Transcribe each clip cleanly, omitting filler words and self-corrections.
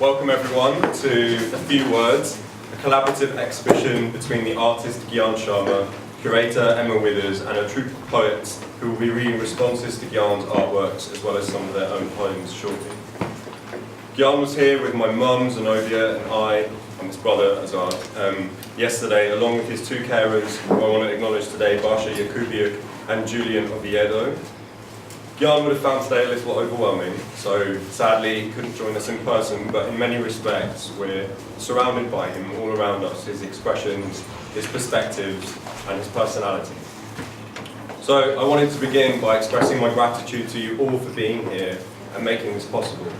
Welcome everyone to A Few Words, a collaborative exhibition between the artist Gyan Sharma, curator Emma Withers, and a troupe of poets who will be reading responses to Gyan's artworks as well as some of their own poems shortly. Gyan was here with my mum, Zenobia, and I, and his brother, Azad, yesterday, along with his two carers, who I want to acknowledge today, Basha Yakubiuk and Julian Oviedo. Gyan would have found today a little overwhelming, so sadly he couldn't join us in person, but in many respects we're surrounded by him all around us, his expressions, his perspectives, and his personality. So I wanted to begin by expressing my gratitude to you all for being here and making this possible.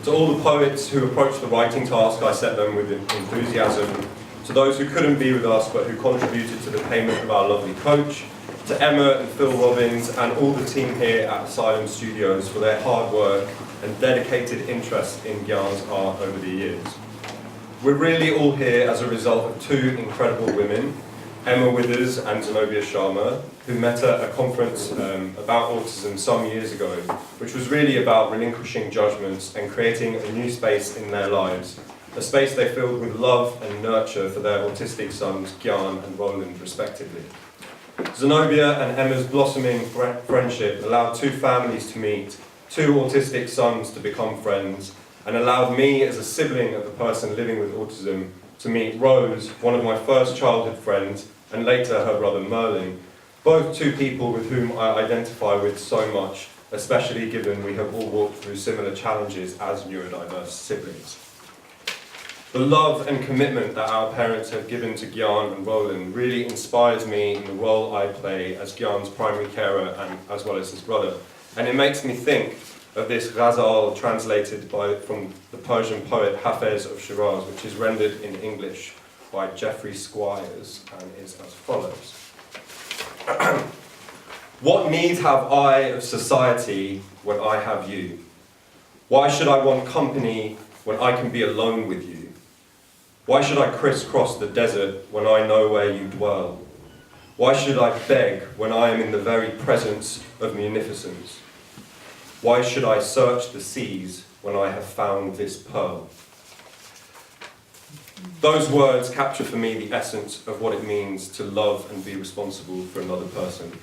To all the poets who approached the writing task, I set them with enthusiasm. To those who couldn't be with us but who contributed to the payment of our lovely coach, to Emma and Phil Robbins and all the team here at Asylum Studios for their hard work and dedicated interest in Gyan's art over the years. We're really all here as a result of two incredible women, Emma Withers and Zenobia Sharma, who met at a conference about autism some years ago, which was really about relinquishing judgments and creating a new space in their lives, a space they filled with love and nurture for their autistic sons, Gyan and Roland, respectively. Zenobia and Emma's blossoming friendship allowed two families to meet, two autistic sons to become friends, and allowed me as a sibling of the person living with autism to meet Rose, one of my first childhood friends, and later her brother Merlin, both two people with whom I identify with so much, especially given we have all walked through similar challenges as neurodiverse siblings. The love and commitment that our parents have given to Gyan and Roland really inspires me in the role I play as Gyan's primary carer and as well as his brother. And it makes me think of this ghazal translated from the Persian poet Hafez of Shiraz, which is rendered in English by Geoffrey Squires and is as follows. What need have I of society when I have you? Why should I want company when I can be alone with you? Why should I crisscross the desert when I know where you dwell? Why should I beg when I am in the very presence of munificence? Why should I search the seas when I have found this pearl? Those words capture for me the essence of what it means to love and be responsible for another person.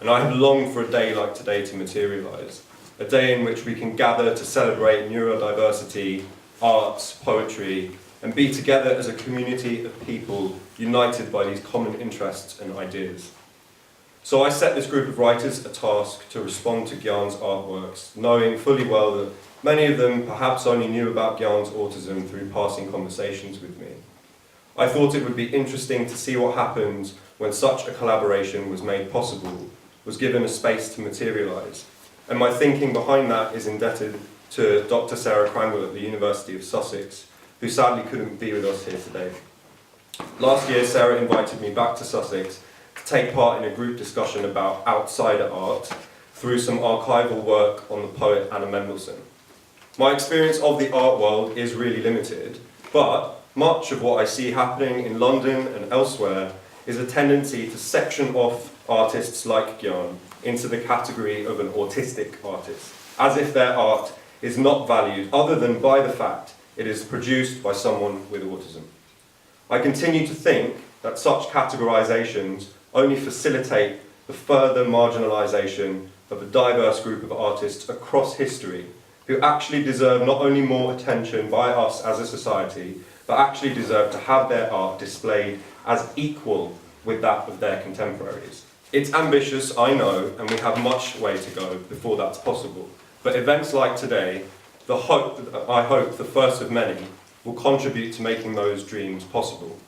And I have longed for a day like today to materialise, a day in which we can gather to celebrate neurodiversity, arts, poetry, and be together as a community of people united by these common interests and ideas. So I set this group of writers a task to respond to Gyan's artworks, knowing fully well that many of them perhaps only knew about Gyan's autism through passing conversations with me. I thought it would be interesting to see what happens when such a collaboration was made possible, was given a space to materialise. And my thinking behind that is indebted to Dr. Sarah Cranwell at the University of Sussex, who sadly couldn't be with us here today. Last year, Sarah invited me back to Sussex to take part in a group discussion about outsider art through some archival work on the poet Anna Mendelssohn. My experience of the art world is really limited, but much of what I see happening in London and elsewhere is a tendency to section off artists like Gyan into the category of an autistic artist, as if their art is not valued other than by the fact it is produced by someone with autism. I continue to think that such categorizations only facilitate the further marginalization of a diverse group of artists across history who actually deserve not only more attention by us as a society, but actually deserve to have their art displayed as equal with that of their contemporaries. It's ambitious, I know, and we have much way to go before that's possible. But events like today, I hope the first of many, will contribute to making those dreams possible.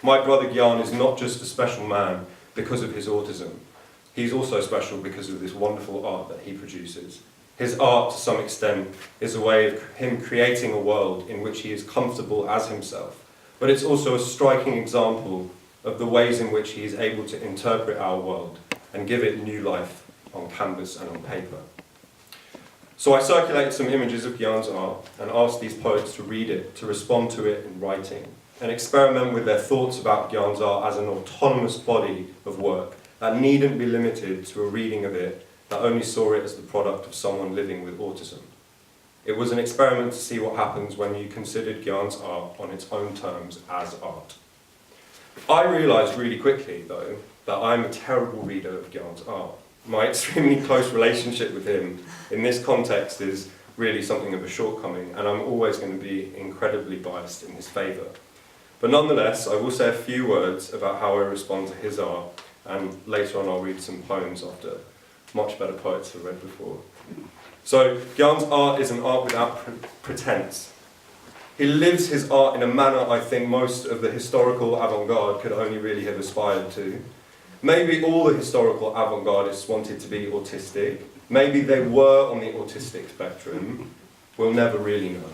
My brother Gyan is not just a special man because of his autism. He's also special because of this wonderful art that he produces. His art, to some extent, is a way of him creating a world in which he is comfortable as himself. But it's also a striking example of the ways in which he is able to interpret our world and give it new life on canvas and on paper. So I circulated some images of Gyan's art and asked these poets to read it, to respond to it in writing, and experiment with their thoughts about Gyan's art as an autonomous body of work that needn't be limited to a reading of it that only saw it as the product of someone living with autism. It was an experiment to see what happens when you considered Gyan's art on its own terms as art. I realised really quickly, though, that I'm a terrible reader of Gyan's art. My extremely close relationship with him in this context is really something of a shortcoming, and I'm always going to be incredibly biased in his favour. But nonetheless, I will say a few words about how I respond to his art, and later on I'll read some poems after much better poets have read before. So, Gyan's art is an art without pretense. He lives his art in a manner I think most of the historical avant-garde could only really have aspired to. Maybe all the historical avant-gardists wanted to be autistic. Maybe they were on the autistic spectrum. We'll never really know.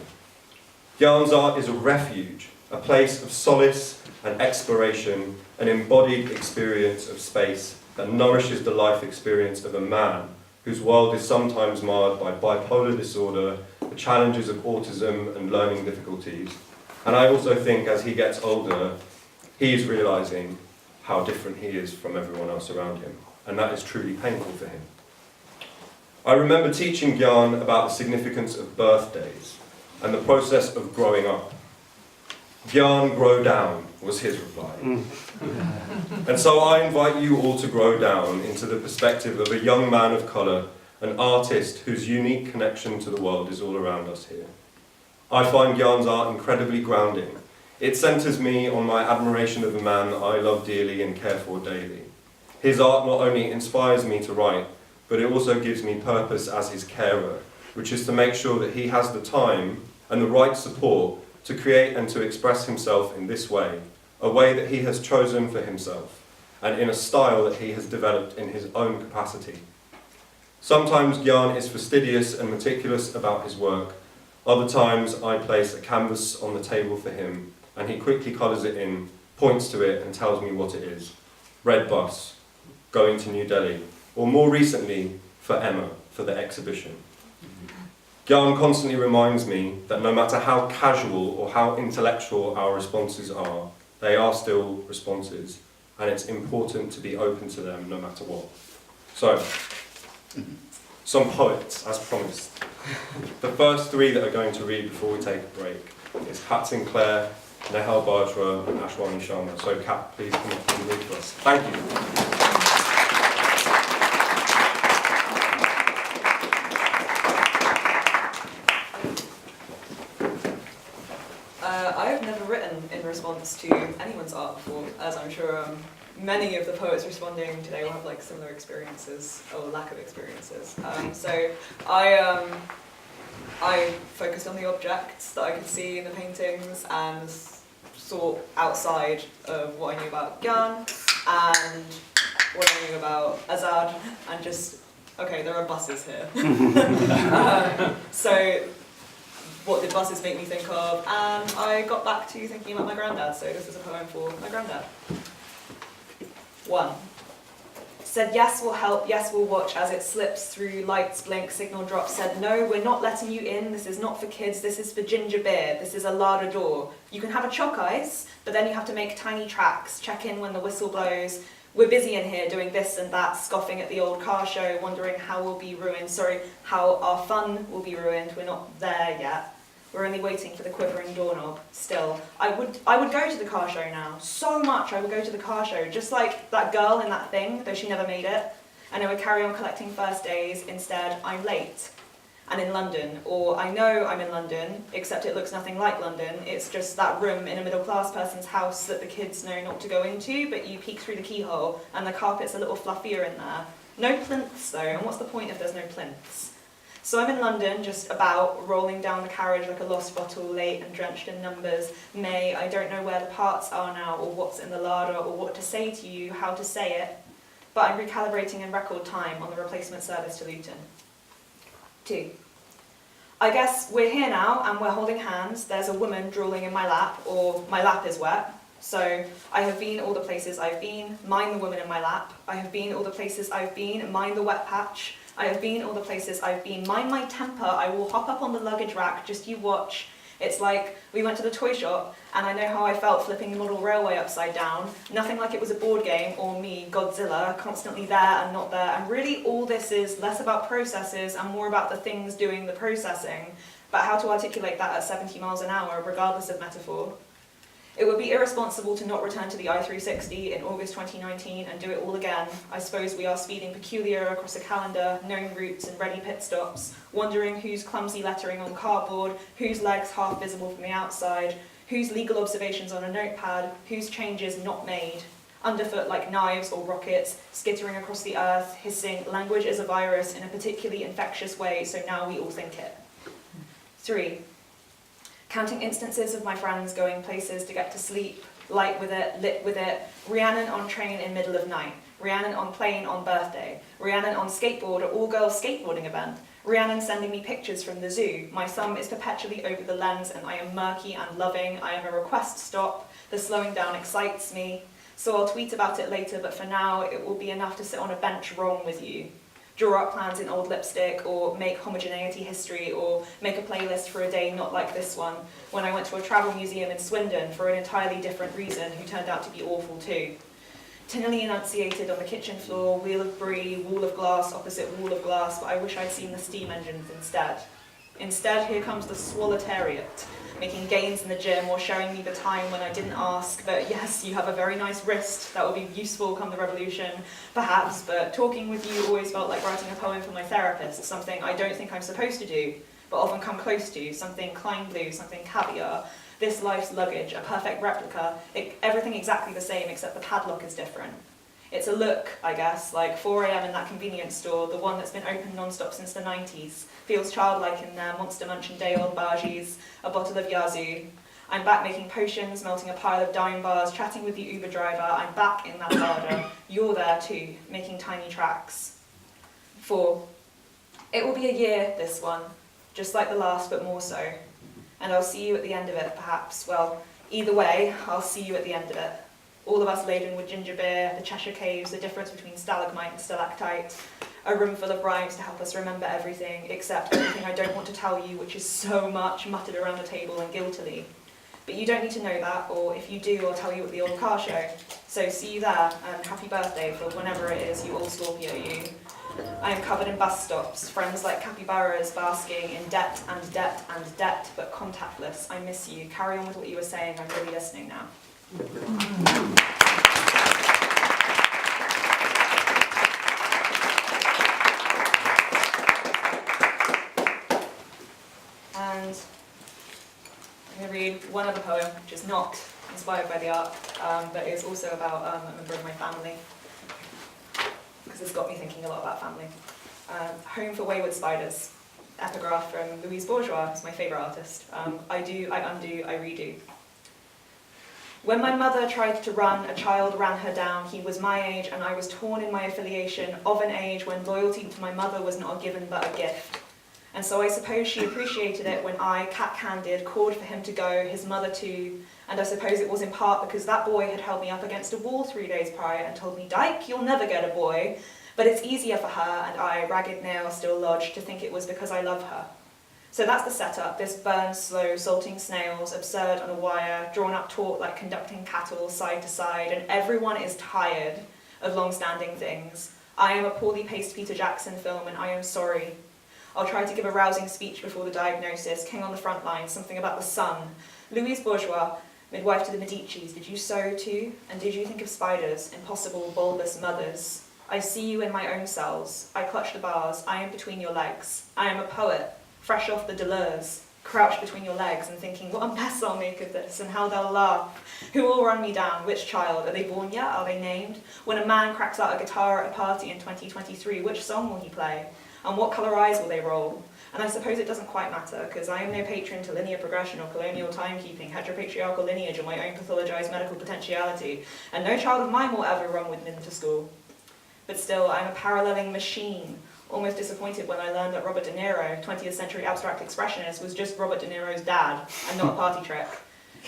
Gyan's art is a refuge, a place of solace and exploration, an embodied experience of space that nourishes the life experience of a man whose world is sometimes marred by bipolar disorder, the challenges of autism and learning difficulties. And I also think as he gets older, he is realising how different he is from everyone else around him. And that is truly painful for him. I remember teaching Gyan about the significance of birthdays and the process of growing up. Gyan, grow down, was his reply. And so I invite you all to grow down into the perspective of a young man of colour, an artist whose unique connection to the world is all around us here. I find Gyan's art incredibly grounding. It centres me on my admiration of a man that I love dearly and care for daily. His art not only inspires me to write, but it also gives me purpose as his carer, which is to make sure that he has the time and the right support to create and to express himself in this way, a way that he has chosen for himself, and in a style that he has developed in his own capacity. Sometimes Gyan is fastidious and meticulous about his work. Other times I place a canvas on the table for him, and he quickly colours it in, points to it and tells me what it is. Red bus, going to New Delhi, or more recently, for Emma, for the exhibition. Gyan constantly reminds me that no matter how casual or how intellectual our responses are, they are still responses, and it's important to be open to them no matter what. So, some poets, as promised. The first three that are going to read before we take a break is Kat Sinclair, Nehaal Bajwa, and Ashwani Sharma. So Kat, please come up and read for us. Thank you. I've never written in response to anyone's art before, as I'm sure many of the poets responding today will have like similar experiences or lack of experiences. So I focused on the objects that I could see in the paintings and saw outside of what I knew about Gyan and what I knew about Azad, and just, okay, there are buses here. So what did buses make me think of? And I got back to thinking about my granddad, so this is a poem for my granddad. 1. Said yes, we'll help, yes, we'll watch as it slips through, lights blink, signal drops. Said no, we're not letting you in, this is not for kids, this is for ginger beer, this is a larder door. You can have a chalk ice, but then you have to make tiny tracks, check in when the whistle blows. We're busy in here doing this and that, scoffing at the old car show, wondering how we'll be ruined, how our fun will be ruined, we're not there yet. We're only waiting for the quivering doorknob. Still, I would go to the car show now. So much I would go to the car show, just like that girl in that thing, though she never made it. And I would carry on collecting first days. Instead, I'm late. And in London, or I know I'm in London, except it looks nothing like London. It's just that room in a middle-class person's house that the kids know not to go into, but you peek through the keyhole, and the carpet's a little fluffier in there. No plinths, though, and what's the point if there's no plinths? So I'm in London, just about, rolling down the carriage like a lost bottle, late and drenched in numbers. May, I don't know where the parts are now, or what's in the larder, or what to say to you, how to say it. But I'm recalibrating in record time on the replacement service to Luton. 2. I guess we're here now, and we're holding hands. There's a woman drooling in my lap, or my lap is wet. So I have been all the places I've been, mind the woman in my lap. I have been all the places I've been, mind the wet patch. I have been all the places I've been. Mind my temper, I will hop up on the luggage rack, just you watch. It's like we went to the toy shop and I know how I felt flipping the model railway upside down. Nothing like it was a board game or me, Godzilla, constantly there and not there. And really all this is less about processes and more about the things doing the processing, but how to articulate that at 70 miles an hour regardless of metaphor. It would be irresponsible to not return to the I-360 in August 2019 and do it all again. I suppose we are speeding peculiar across a calendar, known routes and ready pit stops, wondering whose clumsy lettering on cardboard, whose legs half visible from the outside, whose legal observations on a notepad, whose changes not made. Underfoot like knives or rockets, skittering across the earth, hissing, language is a virus in a particularly infectious way, so now we all think it. 3. Counting instances of my friends going places to get to sleep, light with it, lit with it, Rhiannon on train in middle of night, Rhiannon on plane on birthday, Rhiannon on skateboard at all-girls skateboarding event, Rhiannon sending me pictures from the zoo, my thumb is perpetually over the lens and I am murky and loving, I am a request stop, the slowing down excites me, so I'll tweet about it later, but for now it will be enough to sit on a bench wrong with you. Draw up plans in old lipstick, or make homogeneity history, or make a playlist for a day not like this one, when I went to a travel museum in Swindon for an entirely different reason, who turned out to be awful too. Tinnily enunciated on the kitchen floor, wheel of brie, wall of glass, opposite wall of glass, but I wish I'd seen the steam engines instead. Instead, here comes the swalletariat, making gains in the gym or showing me the time when I didn't ask, but yes, you have a very nice wrist, that will be useful come the revolution, perhaps, but talking with you always felt like writing a poem for my therapist, something I don't think I'm supposed to do, but often come close to, something Klein Blue, something caviar, this life's luggage, a perfect replica, everything exactly the same except the padlock is different. It's a look, I guess, like 4 AM in that convenience store, the one that's been open non-stop since the 90s. Feels childlike in there, Monster Munch and day-old bhaji's, a bottle of Yazoo. I'm back making potions, melting a pile of dime bars, chatting with the Uber driver. I'm back in that larder. You're there too, making tiny tracks. 4. It will be a year, this one, just like the last, but more so. And I'll see you at the end of it, perhaps. Well, either way, I'll see you at the end of it. All of us laden with ginger beer, the Cheshire Caves, the difference between stalagmite and stalactite, a room full of rhymes to help us remember everything, except everything I don't want to tell you, which is so much muttered around the table and guiltily. But you don't need to know that, or if you do, I'll tell you at the old car show. So see you there, and happy birthday for whenever it is, you old Scorpio you. I am covered in bus stops, friends like capybaras basking in debt and debt and debt, but contactless. I miss you. Carry on with what you were saying, I'm really listening now. And I'm going to read one other poem, which is not inspired by the art, but is also about a member of my family, because it's got me thinking a lot about family. Home for Wayward Spiders, epigraph from Louise Bourgeois, who's my favourite artist. I do, I undo, I redo. When my mother tried to run, a child ran her down. He was my age, and I was torn in my affiliation, of an age when loyalty to my mother was not a given but a gift. And so I suppose she appreciated it when I, cat-candid, called for him to go, his mother too. And I suppose it was in part because that boy had held me up against a wall 3 days prior and told me, "Dyke, you'll never get a boy." But it's easier for her, and I, ragged nail still lodged, to think it was because I love her. So that's the setup, this burns slow, salting snails, absurd on a wire, drawn up taut like conducting cattle, side to side, and everyone is tired of long-standing things. I am a poorly paced Peter Jackson film, and I am sorry. I'll try to give a rousing speech before the diagnosis, king on the front line, something about the sun. Louise Bourgeois, midwife to the Medicis, did you sew too? And did you think of spiders, impossible, bulbous mothers? I see you in my own cells. I clutch the bars. I am between your legs. I am a poet, fresh off the Deleuze, crouched between your legs and thinking, what a mess I'll make of this, and how they'll laugh. Who will run me down? Which child? Are they born yet? Are they named? When a man cracks out a guitar at a party in 2023, which song will he play? And what colour eyes will they roll? And I suppose it doesn't quite matter, because I am no patron to linear progression or colonial timekeeping, heteropatriarchal lineage or my own pathologised medical potentiality, and no child of mine will ever run with men to school. But still, I'm a paralleling machine, almost disappointed when I learned that Robert De Niro, 20th century abstract expressionist, was just Robert De Niro's dad, and not a party trick.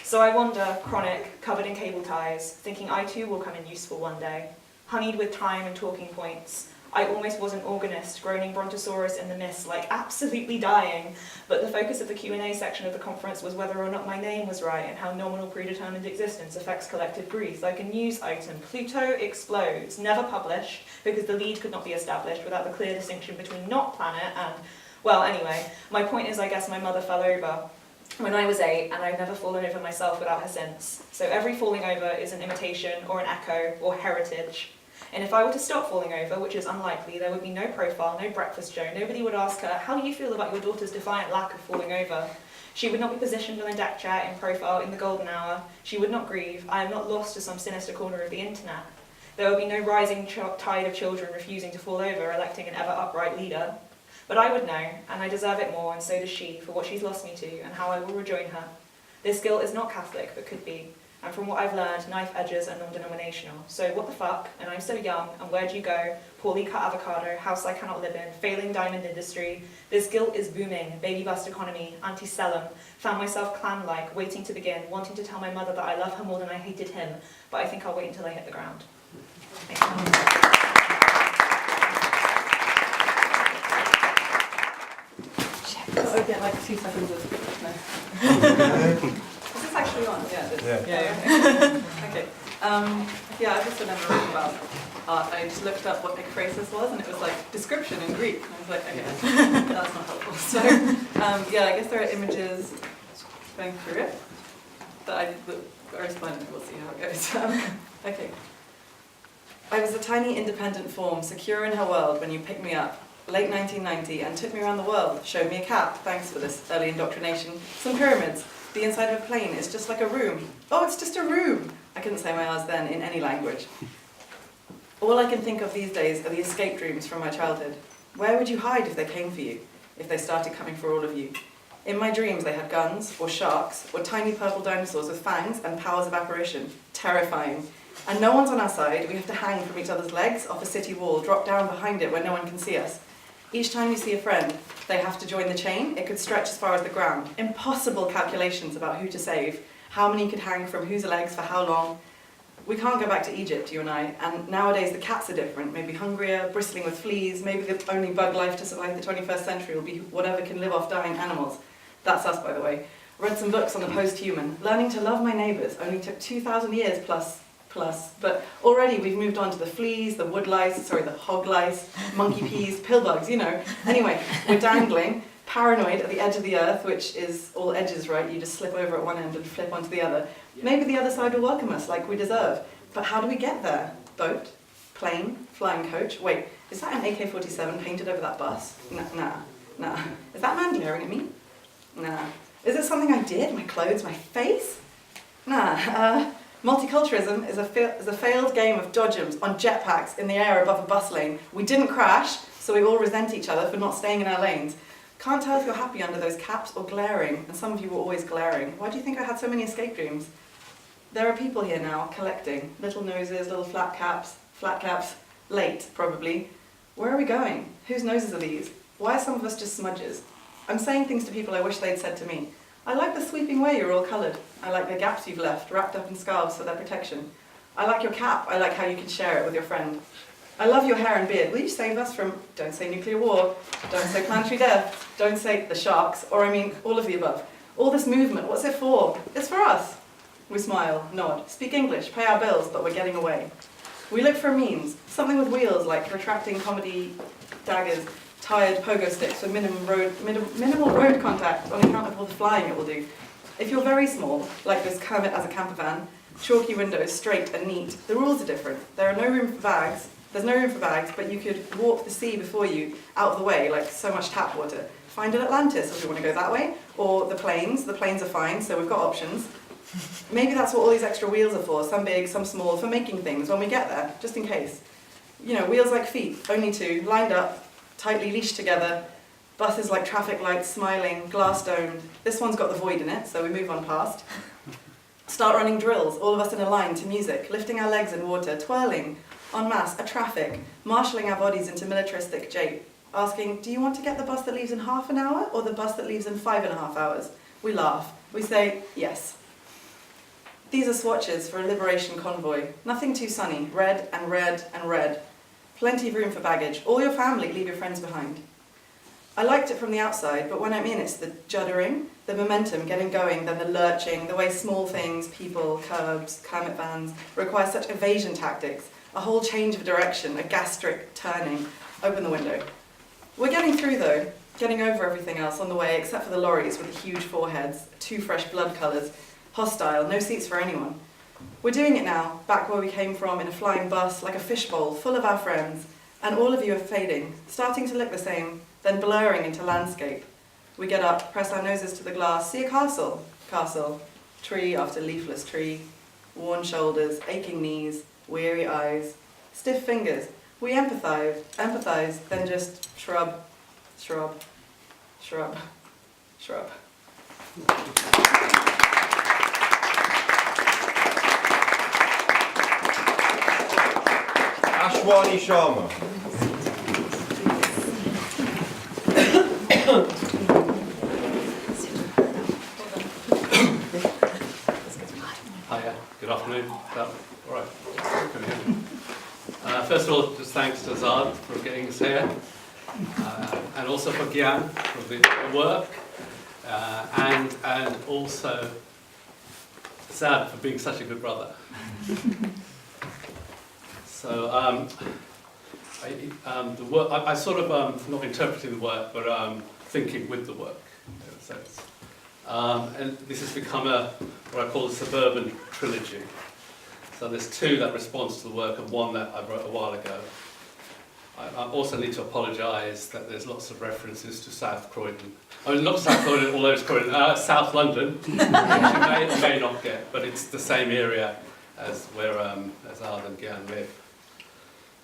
So I wander, chronic, covered in cable ties, thinking I too will come in useful one day, honeyed with time and talking points. I almost was an organist, groaning brontosaurus in the mist, like absolutely dying. But the focus of the Q&A section of the conference was whether or not my name was right and how nominal predetermined existence affects collective grief. Like a news item, Pluto explodes, never published, because the lead could not be established without the clear distinction between not planet and, well, anyway, my point is I guess my mother fell over when I was 8, and I've never fallen over myself without her since. So every falling over is an imitation or an echo or heritage. And if I were to stop falling over, which is unlikely, there would be no profile, no breakfast show. Nobody would ask her, how do you feel about your daughter's defiant lack of falling over? She would not be positioned on a deck chair in profile in the golden hour. She would not grieve. I am not lost to some sinister corner of the internet. There would be no rising tide of children refusing to fall over, electing an ever upright leader. But I would know, and I deserve it more, and so does she, for what she's lost me to, and how I will rejoin her. This guilt is not Catholic, but could be. And from what I've learned, knife edges are non-denominational. So what the fuck, and I'm so young, and where'd you go? Poorly cut avocado, house I cannot live in, failing diamond industry. This guilt is booming, baby bust economy, anti-Selim. Found myself clan-like, waiting to begin, wanting to tell my mother that I love her more than I hated him, but I think I'll wait until I hit the ground. Thank you. I'll get like 2 seconds of no. Is this actually on? Yeah, it is. Yeah. Okay. Yeah, I've just never read about art. I just looked up what ekphrasis was, and it was like description in Greek. And I was like, okay, that's not helpful. So, yeah, I guess there are images going through it that I will explain, and we'll see how it goes. Okay. I was a tiny independent form, secure in her world when you picked me up. Late 1990, and took me around the world, showed me a cap, thanks for this early indoctrination, some pyramids, the inside of a plane is just like a room. Oh, it's just a room! I couldn't say my R's then in any language. All I can think of these days are the escape dreams from my childhood. Where would you hide if they came for you? If they started coming for all of you? In my dreams they had guns, or sharks, or tiny purple dinosaurs with fangs and powers of apparition. Terrifying. And no one's on our side, we have to hang from each other's legs off a city wall, drop down behind it where no one can see us. Each time you see a friend, they have to join the chain. It could stretch as far as the ground. Impossible calculations about who to save, how many could hang from whose legs for how long. We can't go back to Egypt, you and I, and nowadays the cats are different, maybe hungrier, bristling with fleas, maybe the only bug life to survive the 21st century will be whatever can live off dying animals. That's us, by the way. Read some books on the post-human. Learning to love my neighbours only took 2,000 years plus, but already we've moved on to the fleas, the wood lice, the hog lice, monkey peas, pill bugs, you know. Anyway, we're dangling, paranoid at the edge of the earth, which is all edges, right? You just slip over at one end and flip onto the other. Maybe the other side will welcome us like we deserve. But how do we get there? Boat? Plane? Flying coach? Wait, is that an AK-47 painted over that bus? Nah. Is that man glaring at me? Nah. Is it something I did? My clothes? My face? Nah. Multiculturalism is a failed game of dodgems on jetpacks in the air above a bus lane. We didn't crash, so we all resent each other for not staying in our lanes. Can't tell if you're happy under those caps or glaring, and some of you were always glaring. Why do you think I had so many escape dreams? There are people here now, collecting. Little noses, little flat caps, late, probably. Where are we going? Whose noses are these? Why are some of us just smudges? I'm saying things to people I wish they'd said to me. I like the sweeping way you're all coloured. I like the gaps you've left, wrapped up in scarves for their protection. I like your cap. I like how you can share it with your friend. I love your hair and beard. Will you save us from, don't say nuclear war, don't say planetary death, don't say the sharks, or I mean, all of the above. All this movement, what's it for? It's for us. We smile, nod, speak English, pay our bills, but we're getting away. We look for means, something with wheels like retracting comedy daggers, tired pogo sticks with minimal road contact on account of all the flying it will do. If you're very small, like this Kermit as a camper van, chalky windows, straight and neat, the rules are different. There's no room for bags, but you could walk the sea before you out of the way, like so much tap water. Find an Atlantis if you want to go that way, or the planes are fine, so we've got options. Maybe that's what all these extra wheels are for, some big, some small, for making things when we get there, just in case. You know, wheels like feet, only two, lined up, tightly leashed together, buses like traffic lights, smiling, glass-domed. This one's got the void in it, so we move on past. Start running drills, all of us in a line to music, lifting our legs in water, twirling, en masse, at traffic, marshalling our bodies into militaristic jape, asking, do you want to get the bus that leaves in half an hour, or the bus that leaves in 5.5 hours? We laugh. We say, yes. These are swatches for a liberation convoy. Nothing too sunny, red and red and red. Plenty of room for baggage. All your family, leave your friends behind. I liked it from the outside, but when I'm in, it's the juddering, the momentum, getting going, then the lurching, the way small things, people, curbs, Kermit vans, require such evasion tactics, a whole change of direction, a gastric turning. Open the window. We're getting through though, getting over everything else on the way, except for the lorries with the huge foreheads, 2 fresh blood colours, hostile, no seats for anyone. We're doing it now, back where we came from in a flying bus, like a fishbowl, full of our friends, and all of you are fading, starting to look the same, then blurring into landscape. We get up, press our noses to the glass, see a castle, tree after leafless tree, worn shoulders, aching knees, weary eyes, stiff fingers. We empathize, then just shrub, shrub, shrub, shrub. Ashwani Sharma. Hiya, good afternoon. All right. First of all, just thanks to Azad for getting us here, and also for Gyan for the work, and also Azad for being such a good brother. So the work, I sort of not interpreting the work, but thinking with the work, in a sense. And this has become what I call a suburban trilogy. So there's 2 that responds to the work and 1 that I wrote a while ago. I also need to apologise that there's lots of references to South Croydon. I mean, not South Croydon, although it's Croydon, South London, which you may not get, but it's the same area as where Azad and Gyan live.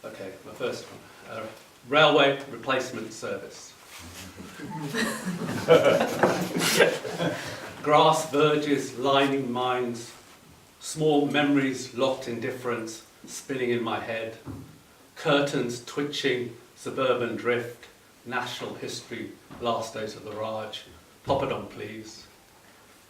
Okay, my first one. Railway replacement service. Grass verges lining mines, small memories locked in difference, spinning in my head, curtains twitching, suburban drift, national history, last days of the Raj, poppadom please.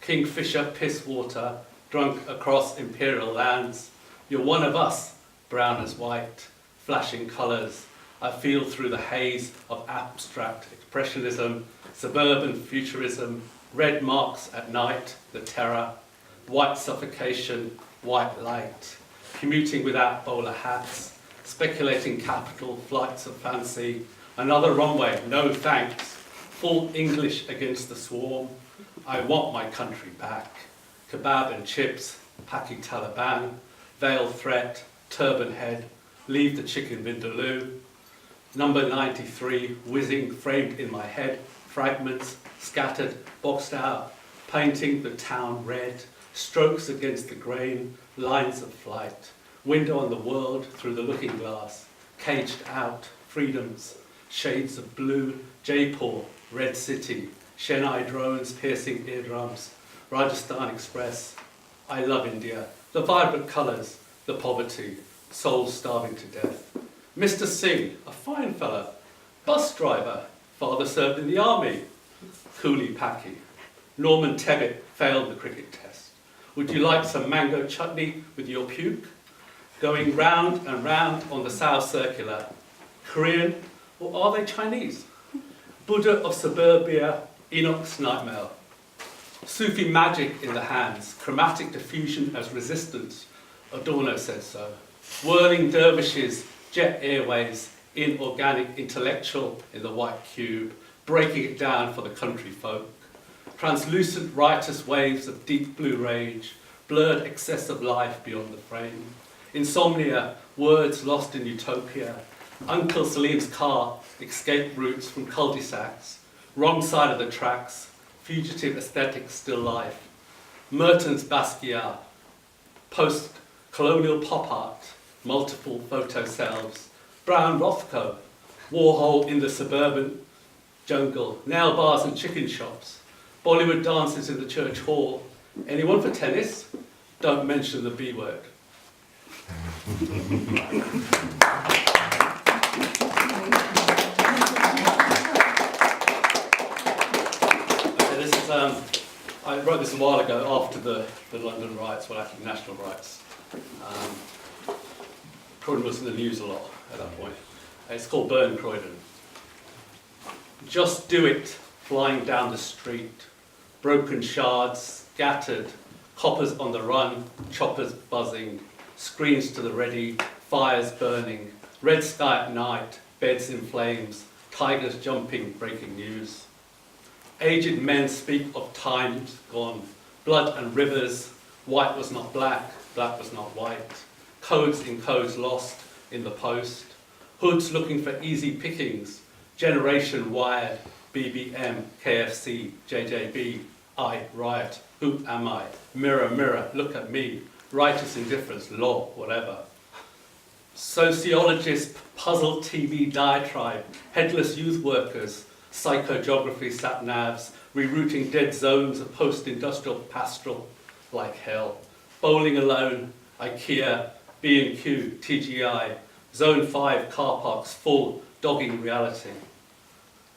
Kingfisher piss water, drunk across imperial lands, you're one of us, brown as white, flashing colours, I feel through the haze of abstract expressionism, suburban futurism, red marks at night, the terror, white suffocation, white light, commuting without bowler hats, speculating capital, flights of fancy, another runway, no thanks, full English against the swarm, I want my country back, kebab and chips, Paki Taliban, veil threat, turban head, leave the chicken vindaloo, number 93, whizzing, framed in my head, fragments, scattered, boxed out, painting the town red, strokes against the grain, lines of flight, window on the world through the looking glass, caged out, freedoms, shades of blue, Jaipur, red city, Chennai drones piercing eardrums, Rajasthan Express, I love India, the vibrant colours, the poverty, souls starving to death. Mr. Singh, a fine fella, bus driver, father served in the army, Coolie Paki. Norman Tebbit failed the cricket test. Would you like some mango chutney with your puke? Going round and round on the South Circular. Korean, or are they Chinese? Buddha of suburbia, Enoch's nightmare. Sufi magic in the hands, chromatic diffusion as resistance. Adorno said so. Whirling dervishes, jet airways, inorganic intellectual in the white cube, breaking it down for the country folk. Translucent riotous waves of deep blue rage, blurred excess of life beyond the frame. Insomnia, words lost in utopia. Uncle Salim's car, escape routes from cul-de-sacs. Wrong side of the tracks, fugitive aesthetics still life. Merton's Basquiat, post-colonial pop art, multiple photo selves. Brown Rothko, Warhol in the suburban jungle, nail bars and chicken shops, Bollywood dances in the church hall. Anyone for tennis? Don't mention the B word. Okay, this is, I wrote this a while ago after the London riots, well actually national riots. Croydon was in the news a lot at that point. It's called Burn Croydon. Just do it, flying down the street. Broken shards, scattered, coppers on the run, choppers buzzing, screens to the ready, fires burning, red sky at night, beds in flames, tigers jumping, breaking news. Aged men speak of times gone, blood and rivers, white was not black, black was not white, codes in codes lost in the post, hoods looking for easy pickings, generation wired, BBM, KFC, JJB, I riot, who am I, mirror, mirror, look at me, righteous indifference, law, whatever. Sociologists, puzzled TV diatribe, headless youth workers, psychogeography sat-navs, rerouting dead zones of post-industrial pastoral like hell. Bowling alone, IKEA, B&Q, TGI, Zone 5 car parks full, dogging reality.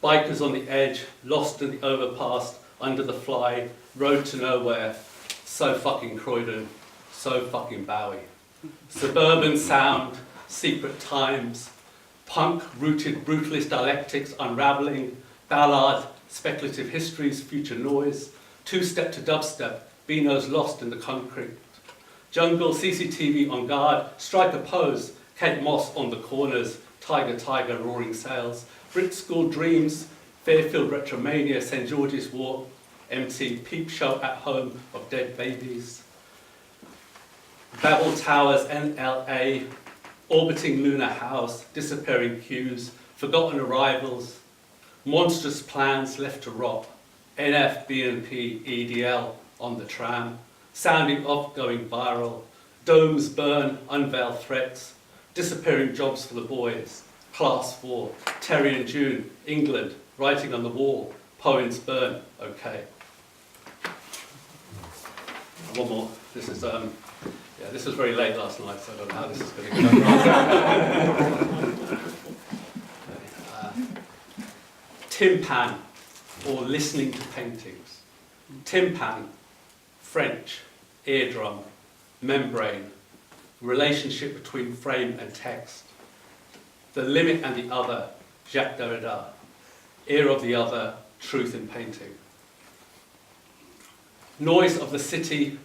Bikers on the edge, lost in the overpass, under the fly, road to nowhere, so fucking Croydon, so fucking Bowie. Suburban sound, secret times, punk-rooted brutalist dialectics unravelling, ballad, speculative histories, future noise, two-step to dubstep, Beano's lost in the concrete. Jungle, CCTV on guard, strike a pose, Kent Moss on the corners, tiger, tiger, roaring sails, Brit School dreams, Fairfield Retromania, St George's Walk, empty, peep show at home of dead babies. Babel Towers, NLA, orbiting lunar house, disappearing queues, forgotten arrivals, monstrous plans left to rot, NF, BNP, EDL on the tram, sounding off going viral, domes burn, unveil threats, disappearing jobs for the boys, class war, Terry and June, England, writing on the wall, poems burn, okay. One more. This is this was very late last night, so I don't know how this is going to go. Timpan, or listening to paintings. Timpan, French, eardrum, membrane, relationship between frame and text. The limit and the other, Jacques Derrida. Ear of the other, truth in painting. Noise of the city,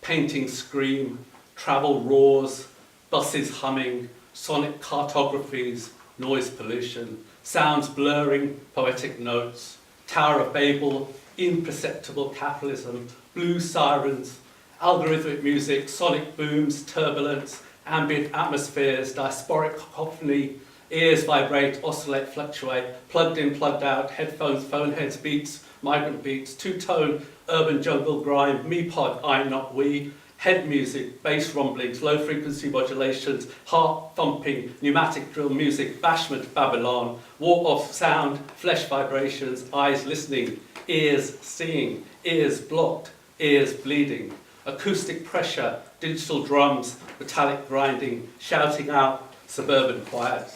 painting scream, travel roars, buses humming, sonic cartographies, noise pollution, sounds blurring, poetic notes, Tower of Babel, imperceptible capitalism, blue sirens, algorithmic music, sonic booms, turbulence, ambient atmospheres, diasporic cacophony, ears vibrate, oscillate, fluctuate, plugged in, plugged out, headphones, phone heads, beats, migrant beats, two-tone, urban jungle grime, me pod, I not we, head music, bass rumblings, low frequency modulations, heart thumping, pneumatic drill music, bashment, Babylon, war of sound, flesh vibrations, eyes listening, ears seeing, ears blocked, ears bleeding, acoustic pressure, digital drums, metallic grinding, shouting out, suburban quiet.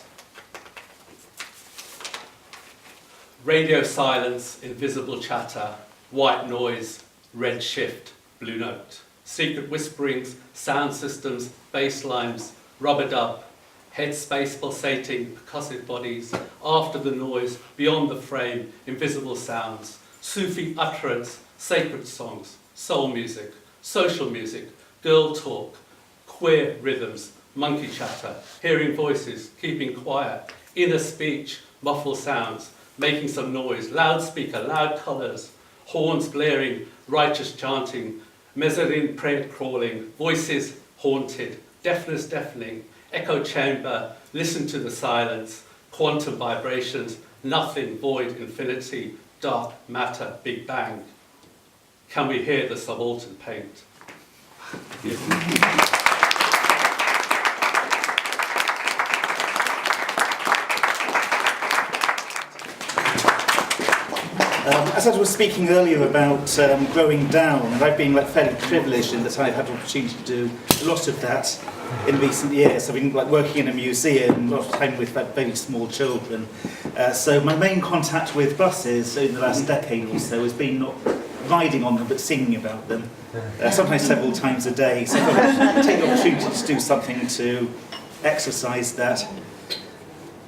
Radio silence, invisible chatter, white noise, red shift, blue note. Secret whisperings, sound systems, bass lines, rubber dub, headspace pulsating, percussive bodies, after the noise, beyond the frame, invisible sounds, Sufi utterance, sacred songs, soul music, social music, girl talk, queer rhythms, monkey chatter, hearing voices, keeping quiet, inner speech, muffled sounds, making some noise, loudspeaker, loud colours, horns blaring, righteous chanting, mezzanine prayer crawling, voices haunted, deafness deafening, echo chamber, listen to the silence, quantum vibrations, nothing, void, infinity, dark matter, big bang. Can we hear the subaltern paint? As I was speaking earlier about growing down, and I've been fairly privileged in that I've had the opportunity to do a lot of that in recent years. I've been working in a museum, a lot of time with very small children. So my main contact with buses in the last decade or so has been not riding on them but singing about them, sometimes several times a day. So I thought I'd take the opportunity to do something to exercise that.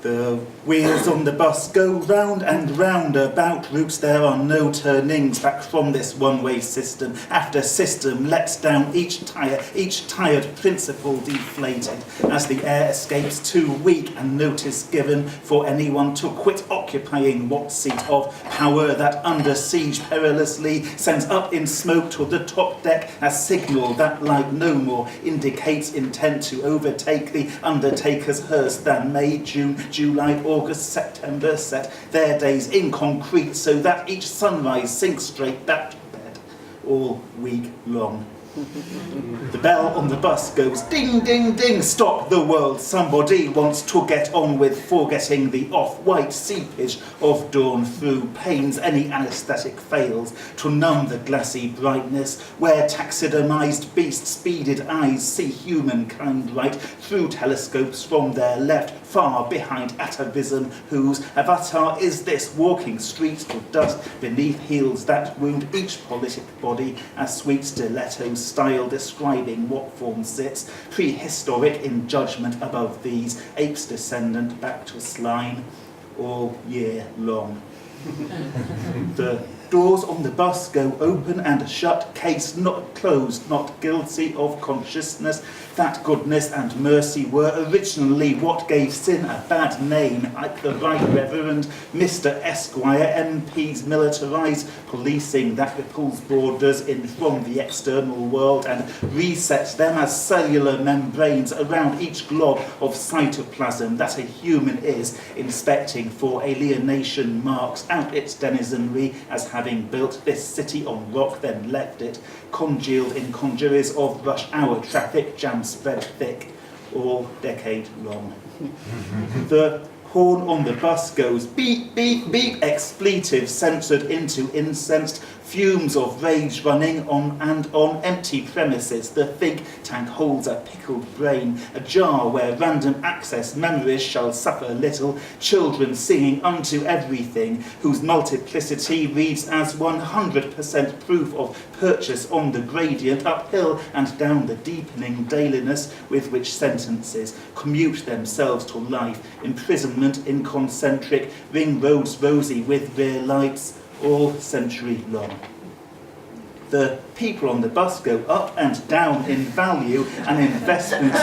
The wheels on the bus go round and round about routes. There are no turnings back from this one-way system. After system lets down each tired principle deflated as the air escapes too weak, and notice given for anyone to quit occupying what seat of power that under siege perilously sends up in smoke to the top deck, a signal that like no more indicates intent to overtake the undertaker's hearse than May, June, July, August, September set their days in concrete so that each sunrise sinks straight back to bed all week long. The bell on the bus goes ding, ding, ding, stop the world. Somebody wants to get on with forgetting the off-white seepage of dawn through pains. Any anaesthetic fails to numb the glassy brightness where taxidermised beasts' beaded eyes see humankind right through telescopes from their left, far behind atavism, whose avatar is this walking streets of dust beneath heels that wound each politic body as sweet stilettos style describing what form sits prehistoric in judgment above these apes descendant back to slime all year long. The doors on the bus go open and shut, case not closed, not guilty of consciousness that goodness and mercy were originally what gave sin a bad name, like the Right Reverend Mr. Esquire MP's militarised policing that repulls borders in from the external world and resets them as cellular membranes around each glob of cytoplasm that a human is, inspecting for alienation marks out its denizenry as having built this city on rock, then left it, congealed in congeries of rush hour traffic, jam spread thick, all decade long. The horn on the bus goes beep, beep, beep, expletive censored into incensed fumes of rage running on and on empty premises. The think tank holds a pickled brain, a jar where random access memories shall suffer little, children singing unto everything, whose multiplicity reads as 100% proof of purchase on the gradient, uphill and down the deepening dailiness with which sentences commute themselves to life, imprisonment in concentric ring roads rosy with rear lights, all century long. The people on the bus go up and down in value, and investments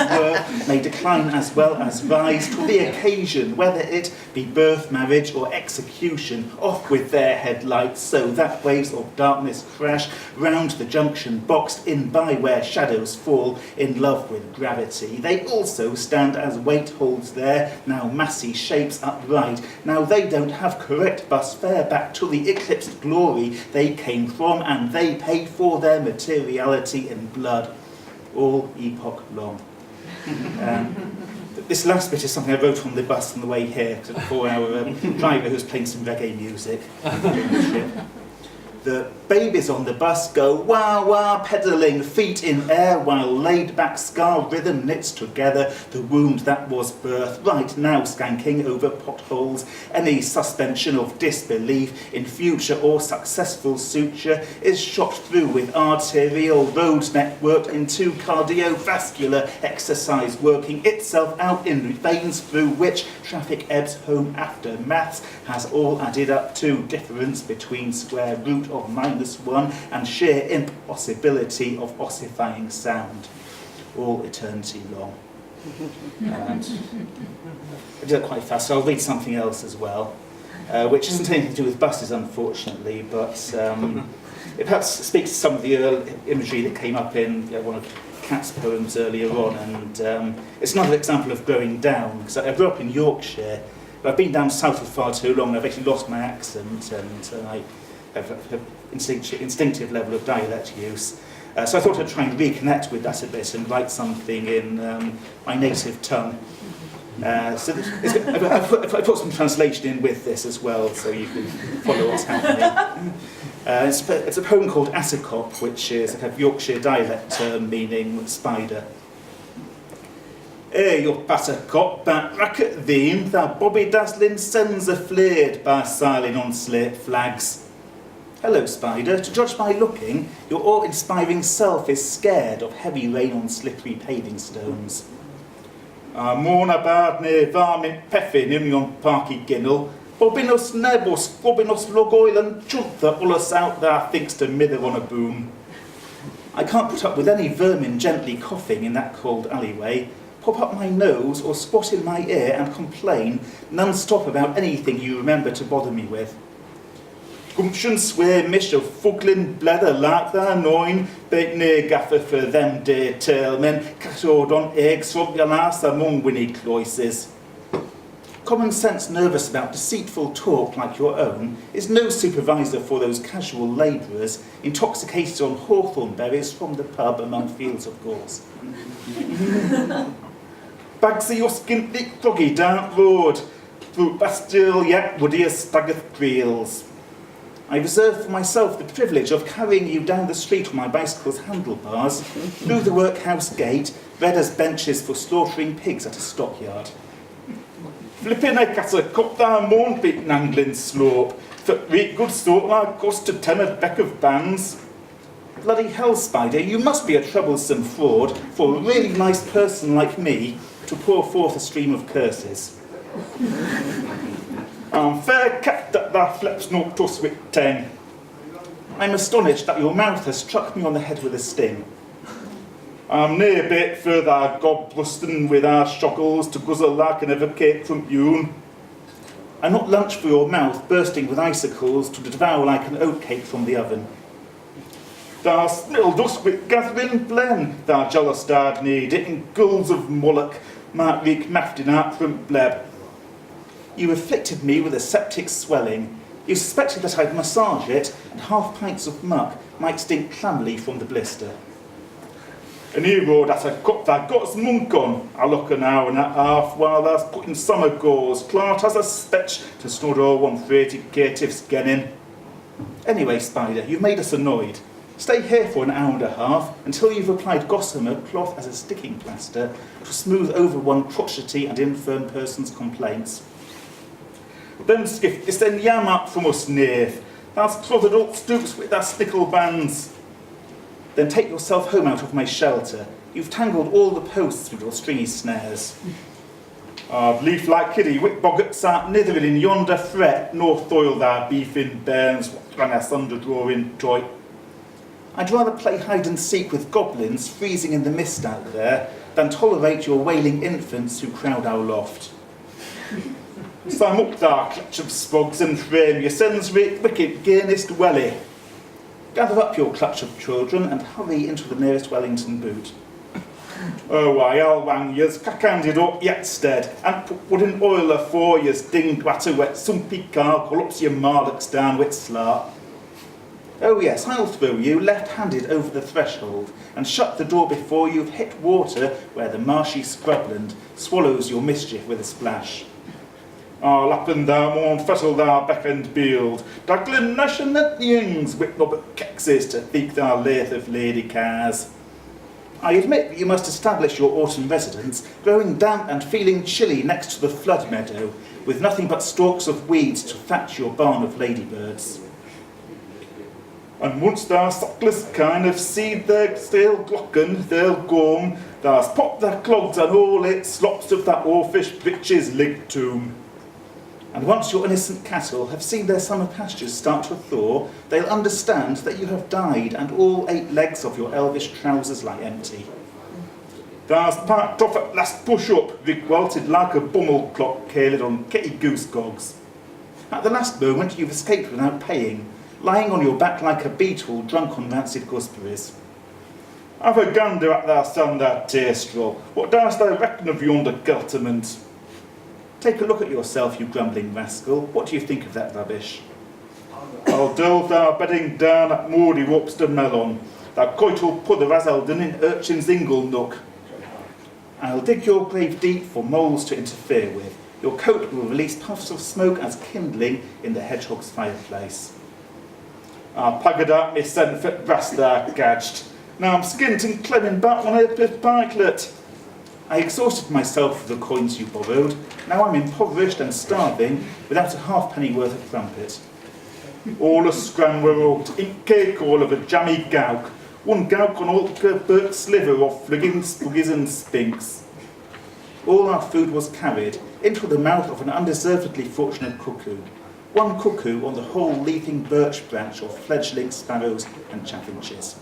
may decline as well as rise to the occasion, whether it be birth, marriage or execution, off with their headlights so that waves of darkness crash round the junction, boxed in by where shadows fall in love with gravity. They also stand as weight holds there, now massy shapes upright. Now they don't have correct bus fare back to the eclipsed glory they came from, and they pay for their materiality in blood, all epoch long. This last bit is something I wrote on the bus on the way here, to the 4-hour driver who was playing some reggae music. The babies on the bus go wah wah, pedalling feet in air while laid back scar rhythm knits together the wound that was birth. Right now skanking over potholes, any suspension of disbelief in future or successful suture is shot through with arterial roads networked into cardiovascular exercise, working itself out in veins through which traffic ebbs home after maths has all added up to difference between square root of -1 and sheer impossibility of ossifying sound, all eternity long. And I did it quite fast, so I'll read something else as well, which isn't anything to do with buses, unfortunately, but it perhaps speaks to some of the early imagery that came up in one of Cat's poems earlier on, and it's another example of growing down, because I grew up in Yorkshire, but I've been down south for far too long. I've actually lost my accent, and I have an instinctive level of dialect use. So I thought I'd try and reconnect with that a bit and write something in my native tongue. So I put some translation in with this as well, so you can follow what's happening. It's a poem called Asicop, which is a kind of Yorkshire dialect term meaning spider. Your buttercup, that racket theme, that bobby dazzling sends are flared by sailing on slate flags. Hello, spider. To judge by looking, your awe-inspiring self is scared of heavy rain on slippery paving stones. Môn a bad ne varmint peffin union parky ginnel, bobinos nebos, bobinos logoil and chuntha ulus out there thinks to mither on a boom. I can't put up with any vermin gently coughing in that cold alleyway, pop up my nose or squat in my ear and complain non-stop about anything you remember to bother me with. Gumption swear mish of fuglin blether like that annoying, bait near gaffer for them dear tailmen, cattled on eggs from your last among winnie cloises. Common sense nervous about deceitful talk like your own is no supervisor for those casual labourers intoxicated on hawthorn berries from the pub among fields of gorse. Bagsy your skin thick doggy down road, through Bastille yak woody as staggeth creels. I reserve for myself the privilege of carrying you down the street on my bicycle's handlebars, through the workhouse gate, red as benches for slaughtering pigs at a stockyard. Flippin' I cat a cup down moan bit nangling slope, for reet good sort like cost to 10 a beck of bands. Bloody hell, Spider, you must be a troublesome fraud for a really nice person like me to pour forth a stream of curses. Fair cat that thou flips not toss with 10. I'm astonished that your mouth has struck me on the head with a sting. I'm near a bit further gob bustin' with our shockles to guzzle like an ever cake from Yoon. I'm not lunch for your mouth bursting with icicles to devour like an oatcake from the oven. Thou snittle dust with gathering blen, thou jealous dad need it in gulls of mullock, might reek maftin out from bleb. You afflicted me with a septic swelling. You suspected that I'd massage it, and half pints of muck might stink clammily from the blister. And you roared at a cup that got's monk on. I look an hour and a half while thou's putting summer gauze, clart as a spetch to snud all 130 caitiffs gennin. Anyway, Spider, you've made us annoyed. Stay here for an hour and a half until you've applied gossamer cloth as a sticking plaster to smooth over one crotchety and infirm person's complaints. Then skiff this then yam up from us neath. Thou's clothered up stoops with thy stickle bands. Then take yourself home out of my shelter. You've tangled all the posts with your stringy snares. Leaf like kiddie, whip boggarts out nithering in yonder fret, nor thoil thy beefin bairns, what rang us under drawing toy. I'd rather play hide and seek with goblins freezing in the mist out there than tolerate your wailing infants who crowd our loft. Sum up thou clutch of spugs and frame your sons wicked gainest welly. Gather up your clutch of children and hurry into the nearest Wellington boot. Oh, I'll wang yous, cackanded up yet stead, and put wooden oiler for yous, dinged watter wet, sumpy car, collops your marlocks down with slart. Oh yes, I'll throw you left-handed over the threshold, and shut the door before you've hit water where the marshy scrubland swallows your mischief with a splash. Lappen thou maun fettle thou beck and beeld, Duglin nash and net yings, whip nobbit kexes to think thou lathe of lady cars. I admit that you must establish your autumn residence, growing damp and feeling chilly next to the flood meadow, with nothing but stalks of weeds to thatch your barn of ladybirds. And once thou suckless kind of seed their stale glocken, they'll gorm, thou's pop their clogs and all it slops of that orfish bitch's lig tomb. And once your innocent cattle have seen their summer pastures start to thaw, they'll understand that you have died and all 8 legs of your elvish trousers lie empty. Thou's parked off at last push up, rig-welted like a bummel clock cailed on kitty goose gogs. At the last moment you've escaped without paying, lying on your back like a beetle drunk on rancid gooseberries. Have a gander at thou son, thou tearstraw. What dost thou reckon of yonder gelterment? Take a look at yourself, you grumbling rascal. What do you think of that rubbish? I'll delve thou bedding down at Moody Wopster Melon, thou coital puther as I'll done in Urchin's ingle nook. I'll dig your grave deep for moles to interfere with. Your coat will release puffs of smoke as kindling in the hedgehog's fireplace. I'll pagged up my 7-foot brass thou gadged. Now I'm skint and clemming back on a pikelet. I exhausted myself with the coins you borrowed. Now I'm impoverished and starving without a halfpenny worth of crumpet. All a scramble out, ink cake all of a jammy gowk. One gowk on all Burke's sliver of fligging spoogies and spinks. all our food was carried into the mouth of an undeservedly fortunate cuckoo. One cuckoo on the whole leaping birch branch of fledgling sparrows and chaffinches.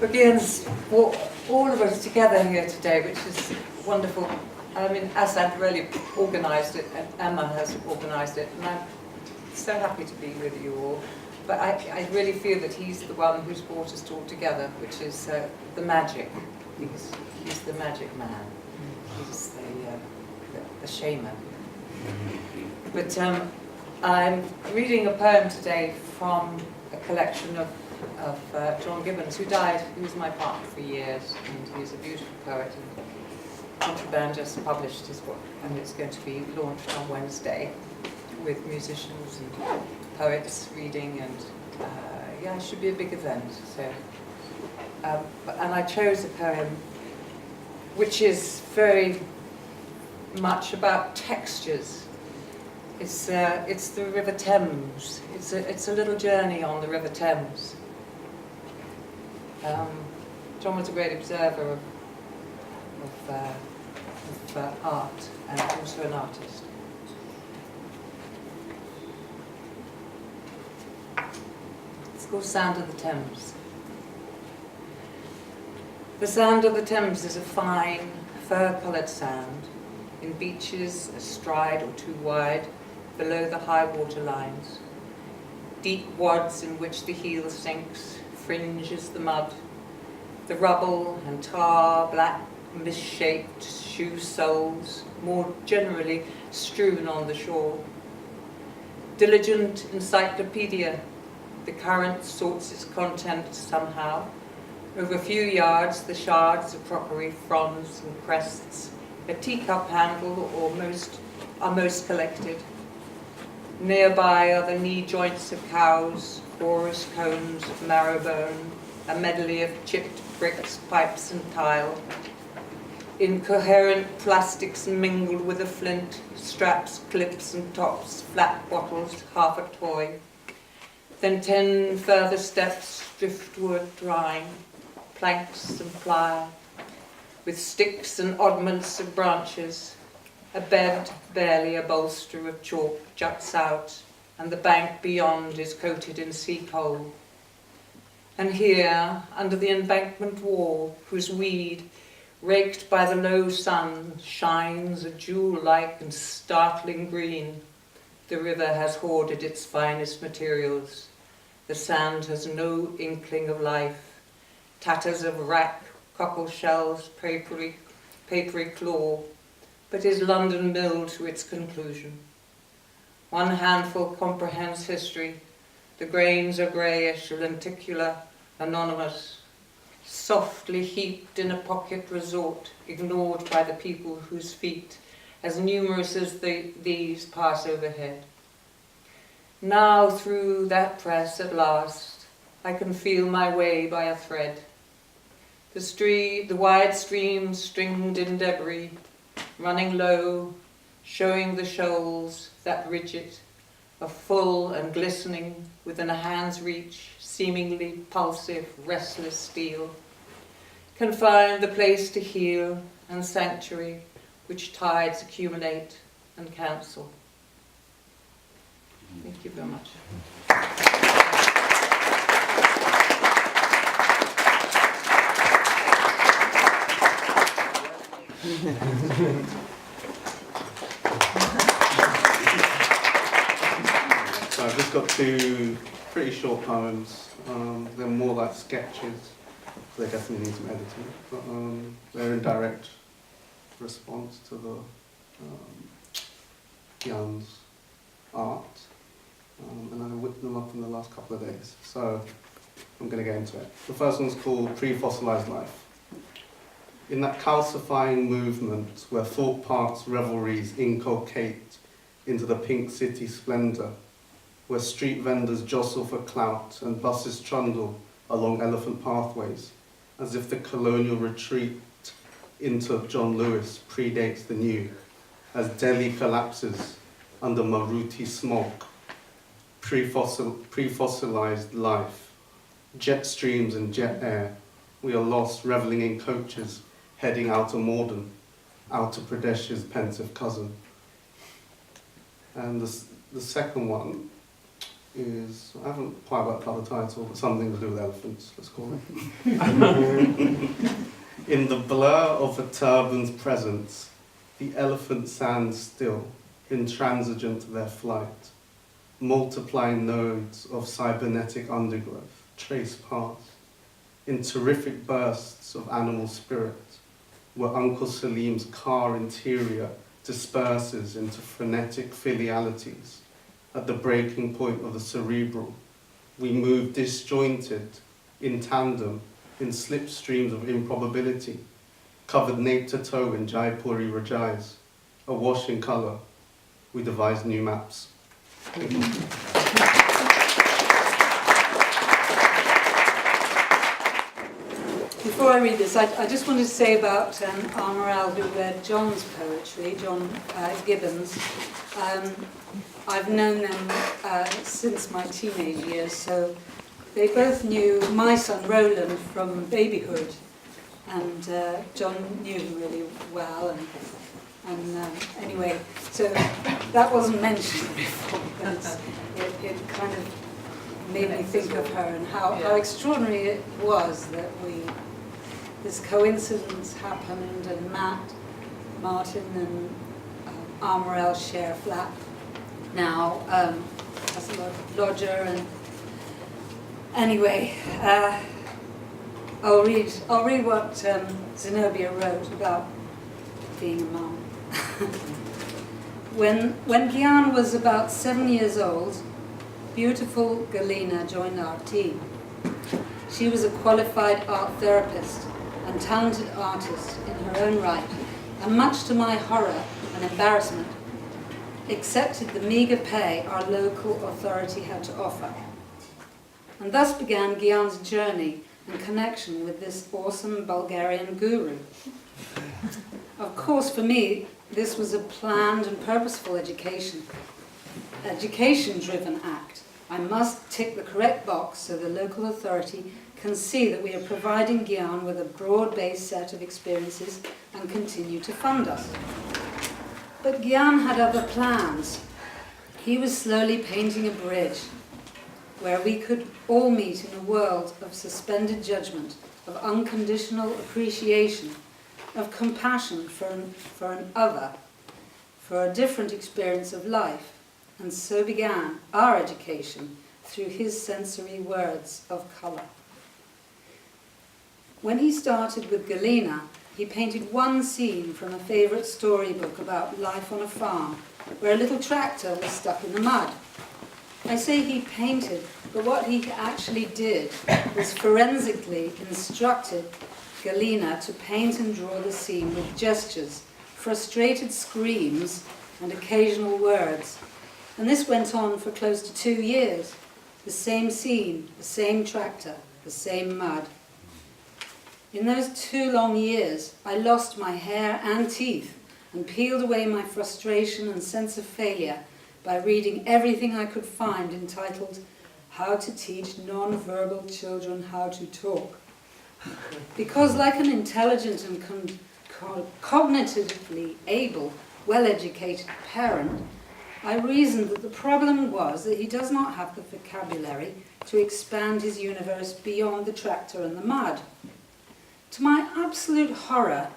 Begins all of us together here today, which is wonderful. I mean, Azad really organised it, and Emma has organised it, and I'm so happy to be with you all. But I really feel that he's the one who's brought us all together, which is the magic. He's the magic man. He's the shaman. But I'm reading a poem today from a collection of John Gibbons, who died. He was my partner for years, and he's a beautiful poet. And Contraband just published his book, and it's going to be launched on Wednesday with musicians and poets reading, and yeah, it should be a big event. So, and I chose a poem which is very much about textures. It's the River Thames. It's a little journey on the River Thames. John was a great observer of art, and also an artist. It's called Sound of the Thames. The sound of the Thames is a fine, fur-coloured sound, in beaches a stride or two wide, below the high water lines. Deep wads in which the heel sinks, fringes the mud. The rubble and tar, black, misshaped shoe soles, more generally strewn on the shore. Diligent encyclopedia, the current sorts its content somehow. Over a few yards, the shards of crockery, fronds and crests, a teacup handle are most collected. Nearby are the knee joints of cows, porous cones of marrowbone, a medley of chipped bricks, pipes and tile. Incoherent plastics mingled with a flint, straps, clips and tops, flat bottles, half a toy. Then 10 further steps, driftwood drying, planks and ply, with sticks and oddments of branches. A bed, barely a bolster of chalk, juts out, and the bank beyond is coated in sea coal. And here, under the embankment wall, whose weed, raked by the low sun, shines a jewel-like and startling green, the river has hoarded its finest materials. The sand has no inkling of life. Tatters of wrack, cockle shells, papery claw, but is London milled to its conclusion. One handful comprehends history. The grains are greyish, lenticular, anonymous, softly heaped in a pocket resort, ignored by the people whose feet, as numerous as these, pass overhead. Now through that press at last, I can feel my way by a thread. The wide stream stringed in debris, running low, showing the shoals that ridge it, are full and glistening within a hand's reach, seemingly pulsive, restless steel, can find the place to heal and sanctuary which tides accumulate and cancel. Thank you very much. So I've just got 2 pretty short poems. They're more like sketches, so they definitely need some editing. But they're in direct response to the Gyan's art, and I whipped them up in the last couple of days. So I'm going to get into it. The first one's called Pre-Fossilized Life. In that calcifying movement where Thorpe Park's revelries inculcate into the pink city splendour, where street vendors jostle for clout and buses trundle along elephant pathways, as if the colonial retreat into John Lewis predates the new, as Delhi collapses under Maruti smoke, pre-fossilized life jet streams and jet air. We are lost, revelling in coaches, heading out to Morden, out to Pradesh's pensive cousin. And the second one is, I haven't quite worked out the title, but something to do with elephants, let's call it. In the blur of a turban's presence, the elephant stands still, intransigent to their flight. Multiplying nodes of cybernetic undergrowth trace past, in terrific bursts of animal spirit, where Uncle Salim's car interior disperses into frenetic filialities. At the breaking point of the cerebral, we move disjointed, in tandem, in slipstreams of improbability, covered nape to toe in Jaipuri Rajais, awash in colour, we devise new maps. Thank you. Before I read this, I just wanted to say about Armorel, who read John's poetry, John Gibbons. I've known them since my teenage years, so they both knew my son Roland from babyhood, and John knew him really well. And anyway, so that wasn't mentioned before, but it kind of made me think of her and how extraordinary it was that this coincidence happened, and Martin and Armorel share a flat now as a lodger. And anyway, I'll read what Zenobia wrote about being a mum. When Gyan was about 7 years old, beautiful Galina joined our team. She was a qualified art therapist and talented artist in her own right, and much to my horror and embarrassment, accepted the meagre pay our local authority had to offer. And thus began Gyan's journey and connection with this awesome Bulgarian guru. Of course, for me, this was a planned and purposeful education-driven act. I must tick the correct box so the local authority can see that we are providing Gyan with a broad-based set of experiences and continue to fund us. But Gyan had other plans. He was slowly painting a bridge where we could all meet in a world of suspended judgment, of unconditional appreciation, of compassion for an other, for a different experience of life. And so began our education through his sensory words of colour. When he started with Galina, he painted one scene from a favourite storybook about life on a farm, where a little tractor was stuck in the mud. I say he painted, but what he actually did was forensically instructed Galina to paint and draw the scene with gestures, frustrated screams, and occasional words. And this went on for close to 2 years. The same scene, the same tractor, the same mud. In those 2 long years, I lost my hair and teeth and peeled away my frustration and sense of failure by reading everything I could find entitled How to Teach Non-Verbal Children How to Talk. Because like an intelligent and cognitively able, well-educated parent, I reasoned that the problem was that he does not have the vocabulary to expand his universe beyond the tractor and the mud. To my absolute horror,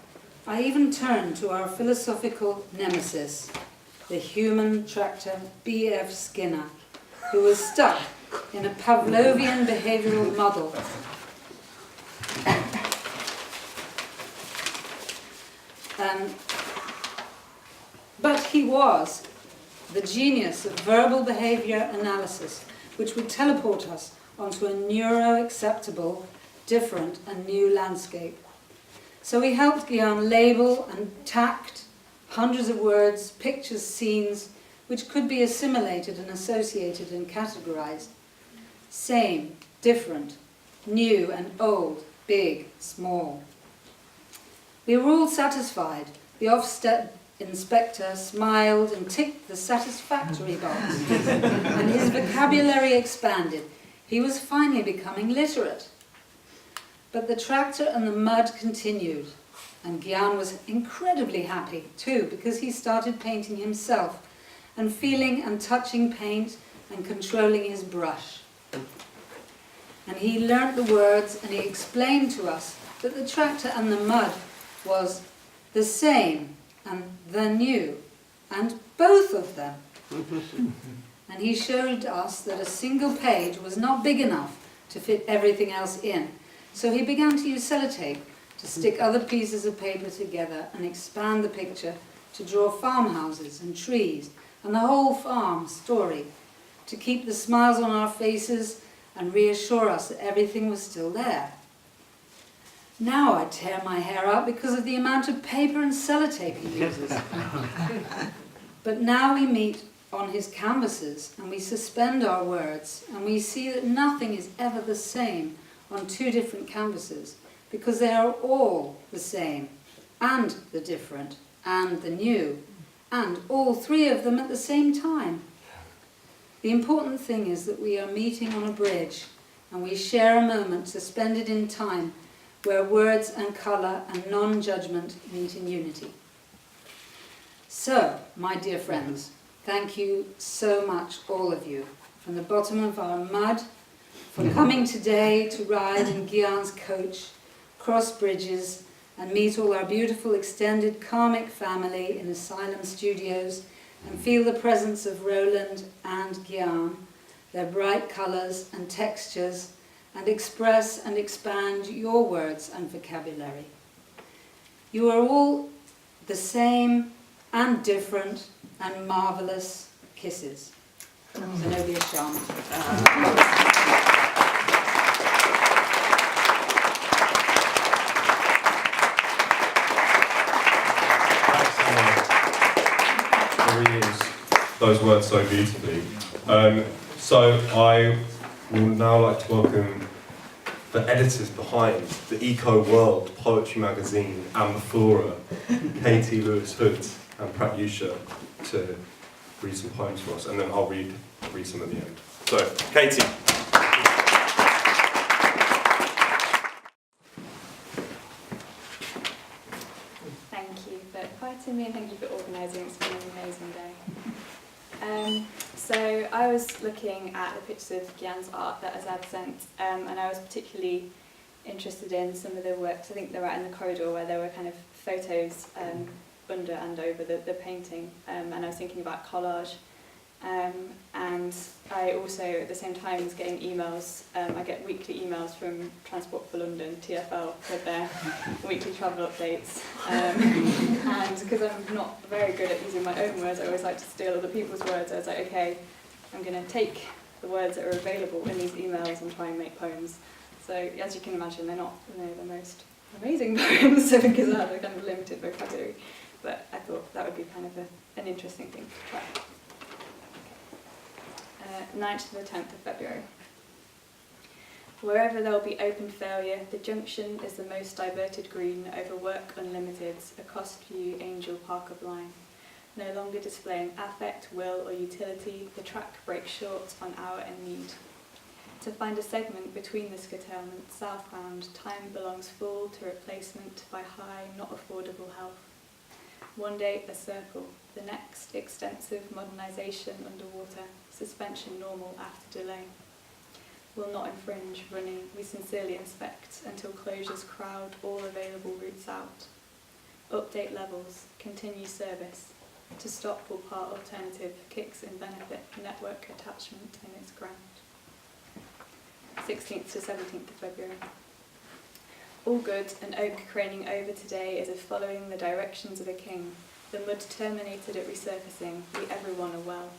I even turned to our philosophical nemesis, the human tractor B.F. Skinner, who was stuck in a Pavlovian behavioral model. But he was the genius of verbal behavior analysis, which would teleport us onto a neuro-acceptable, different and new landscape. So he helped Gyan label and tact hundreds of words, pictures, scenes, which could be assimilated and associated and categorized. Same, different, new and old, big, small. We were all satisfied. The Ofsted inspector smiled and ticked the satisfactory box, and his vocabulary expanded. He was finally becoming literate. But the tractor and the mud continued, and Gyan was incredibly happy too, because he started painting himself and feeling and touching paint and controlling his brush. And he learnt the words, and he explained to us that the tractor and the mud was the same and the new, and both of them. And he showed us that a single page was not big enough to fit everything else in. So he began to use sellotape to stick other pieces of paper together and expand the picture to draw farmhouses and trees and the whole farm story, to keep the smiles on our faces and reassure us that everything was still there. Now I tear my hair out because of the amount of paper and sellotape he uses. But now we meet on his canvases and we suspend our words and we see that nothing is ever the same on two different canvases, because they are all the same and the different and the new, and all three of them at the same time. The important thing is that we are meeting on a bridge and we share a moment suspended in time where words and colour and non-judgment meet in unity. So, my dear friends, thank you so much, all of you, from the bottom of our mud, for coming today to ride in Gyan's coach, cross bridges, and meet all our beautiful extended karmic family in Asylum Studios, and feel the presence of Roland and Gyan, their bright colours and textures, and express and expand your words and vocabulary. You are all the same and different and marvellous. Kisses. Zenobia Sharma. Those words so beautifully. So I will now like to welcome the editors behind the Eco World Poetry Magazine and the Flora, Katy, Lewis Hood and Pratyusha, to read some poems for us, and then I'll read some at the end. So, Katy. Thank you for inviting me and thank you for organising. It's been an amazing day. So I was looking at the pictures of Gyan's art that Azad sent, and I was particularly interested in some of the works. I think they're out in the corridor where there were kind of photos under and over the painting, and I was thinking about collage. And I also, at the same time, was getting emails. I get weekly emails from Transport for London, TfL, with their weekly travel updates. And because I'm not very good at using my own words, I always like to steal other people's words. I was like, okay, I'm going to take the words that are available in these emails and try and make poems. So, as you can imagine, they're not the most amazing poems because I have a kind of limited vocabulary. But I thought that would be kind of an interesting thing to try. 9th to the 10th of February. Wherever there will be open failure, the junction is the most diverted green over work unlimited, a cost view angel park of line. No longer displaying affect, will or utility, the track breaks short on hour and need. To find a segment between this curtailment, southbound, time belongs full to replacement by high, not affordable health. One day a circle, the next extensive modernisation underwater, suspension normal after delay. Will not infringe, running, we sincerely inspect until closures crowd all available routes out. Update levels, continue service. To stop will part alternative, kicks in benefit, network attachment in its ground. 16th to 17th of February. All good, an oak craning over today as if following the directions of a king. The mud terminated at resurfacing, we everyone are well.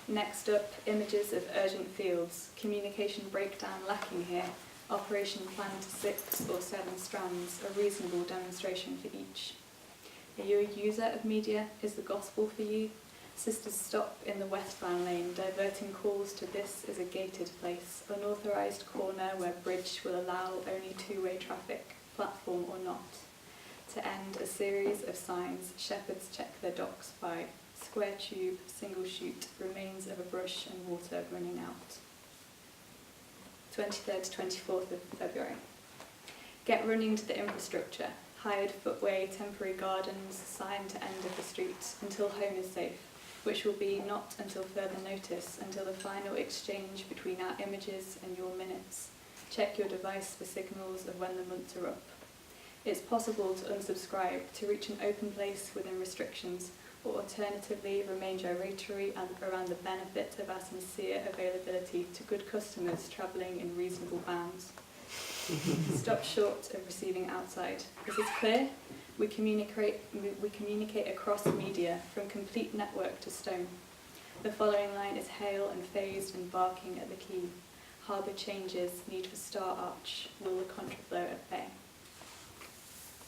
Next up, images of urgent fields, communication breakdown lacking here, operation plan to 6 or 7 strands, a reasonable demonstration for each. Are you a user of media? Is the gospel for you? Sisters stop in the westbound lane, diverting calls to this is a gated place, unauthorised corner where bridge will allow only two-way traffic, platform or not. To end, a series of signs, shepherds check their docks by square tube, single chute, remains of a brush and water running out. 23rd to 24th of February. Get running to the infrastructure, hired footway, temporary gardens, sign to end of the street, until home is safe, which will be not until further notice, until the final exchange between our images and your minutes. Check your device for signals of when the months are up. It's possible to unsubscribe, to reach an open place within restrictions, or alternatively remain gyratory and around the benefit of our sincere availability to good customers travelling in reasonable bounds. Stop short of receiving outside. Is this clear? We communicate across media, from complete network to stone. The following line is hail and phased and barking at the key. Harbour changes, need for star arch, will the contraflow at bay.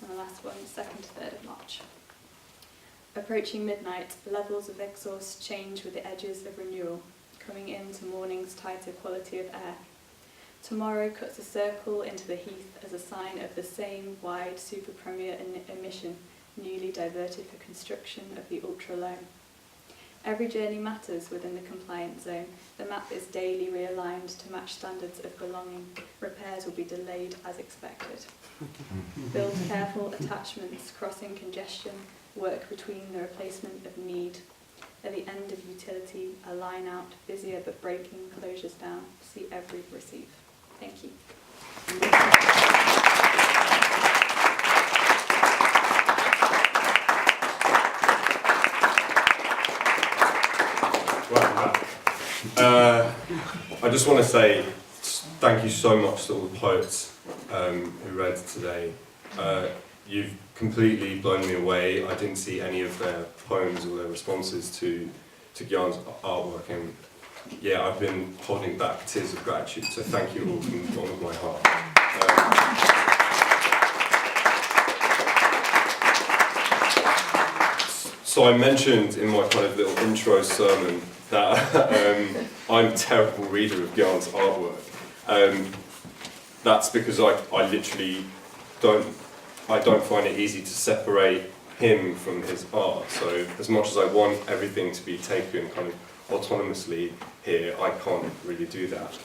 And the last one, 2nd to 3rd of March. Approaching midnight, levels of exhaust change with the edges of renewal, coming into morning's tighter quality of air. Tomorrow cuts a circle into the heath as a sign of the same wide super premier emission, newly diverted for construction of the ultra low. Every journey matters within the compliant zone. The map is daily realigned to match standards of belonging. Repairs will be delayed as expected. Build careful attachments, crossing congestion, work between the replacement of need. At the end of utility, a line out, busier but breaking closures down. See every receive. Thank you. Welcome back. I just want to say thank you so much to all the poets who read today. You've completely blown me away. I didn't see any of their poems or their responses to Gyan's artwork, and yeah, I've been holding back tears of gratitude, so thank you all from the bottom of my heart. So I mentioned in my kind of little intro sermon that I'm a terrible reader of Gyan's artwork. That's because I literally don't find it easy to separate him from his art. So as much as I want everything to be taken kind of autonomously here, I can't really do that.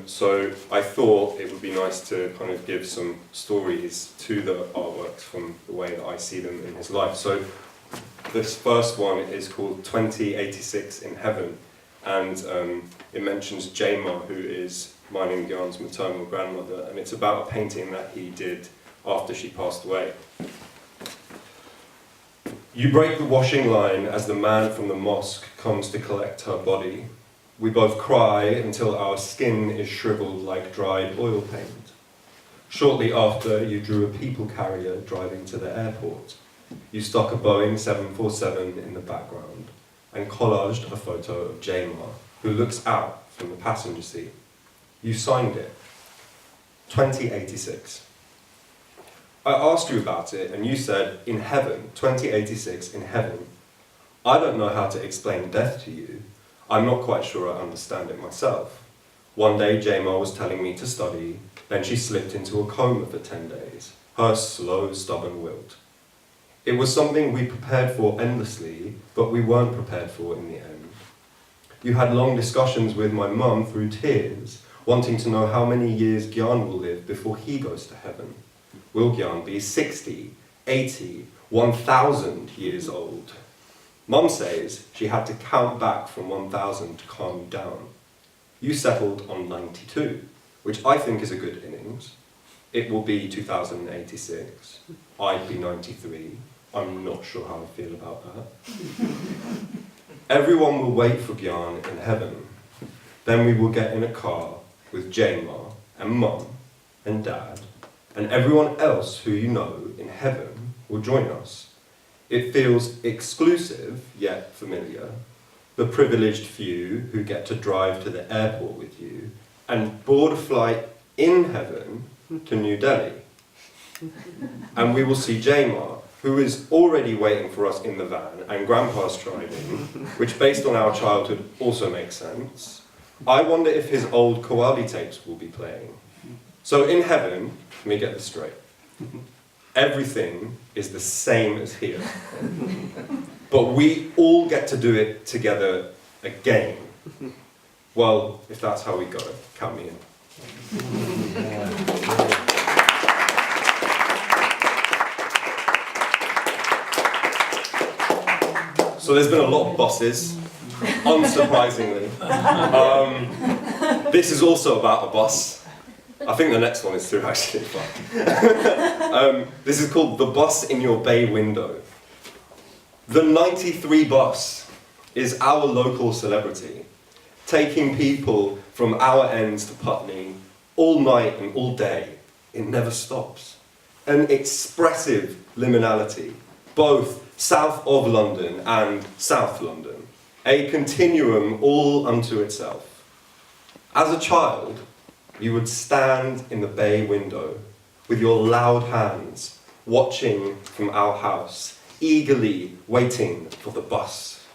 So I thought it would be nice to kind of give some stories to the artworks from the way that I see them in his life. So this first one is called 2086 in Heaven, and it mentions Jama, who is mine and Gyan's maternal grandmother, and it's about a painting that he did after she passed away. You break the washing line as the man from the mosque comes to collect her body. We both cry until our skin is shriveled like dried oil paint. Shortly after, you drew a people carrier driving to the airport. You stuck a Boeing 747 in the background and collaged a photo of Jama, who looks out from the passenger seat. You signed it. 2086. I asked you about it, and you said, in heaven, 2086 in heaven. I don't know how to explain death to you. I'm not quite sure I understand it myself. One day, Jama was telling me to study, then she slipped into a coma for 10 days, her slow, stubborn wilt. It was something we prepared for endlessly, but we weren't prepared for in the end. You had long discussions with my mum through tears, wanting to know how many years Gyan will live before he goes to heaven. Will Gyan be 60, 80, 1,000 years old? Mum says she had to count back from 1,000 to calm you down. You settled on 92, which I think is a good innings. It will be 2086. I'd be 93. I'm not sure how I feel about that. Everyone will wait for Gyan in heaven. Then we will get in a car with Jama and Mum and Dad and everyone else who you know in heaven will join us. It feels exclusive, yet familiar. The privileged few who get to drive to the airport with you and board a flight in heaven to New Delhi. And we will see Jama, who is already waiting for us in the van, and Grandpa's driving, which based on our childhood also makes sense. I wonder if his old Kowali tapes will be playing. So in heaven, let me get this straight. Everything is the same as here. But we all get to do it together again. Well, if that's how we go, count me in. So there's been a lot of buses, unsurprisingly. This is also about a bus. I think the next one is too, actually. This is called The Bus in Your Bay Window. The 93 bus is our local celebrity, taking people from our ends to Putney all night and all day. It never stops. An expressive liminality, both south of London and South London. A continuum all unto itself. As a child, you would stand in the bay window with your loud hands, watching from our house, eagerly waiting for the bus.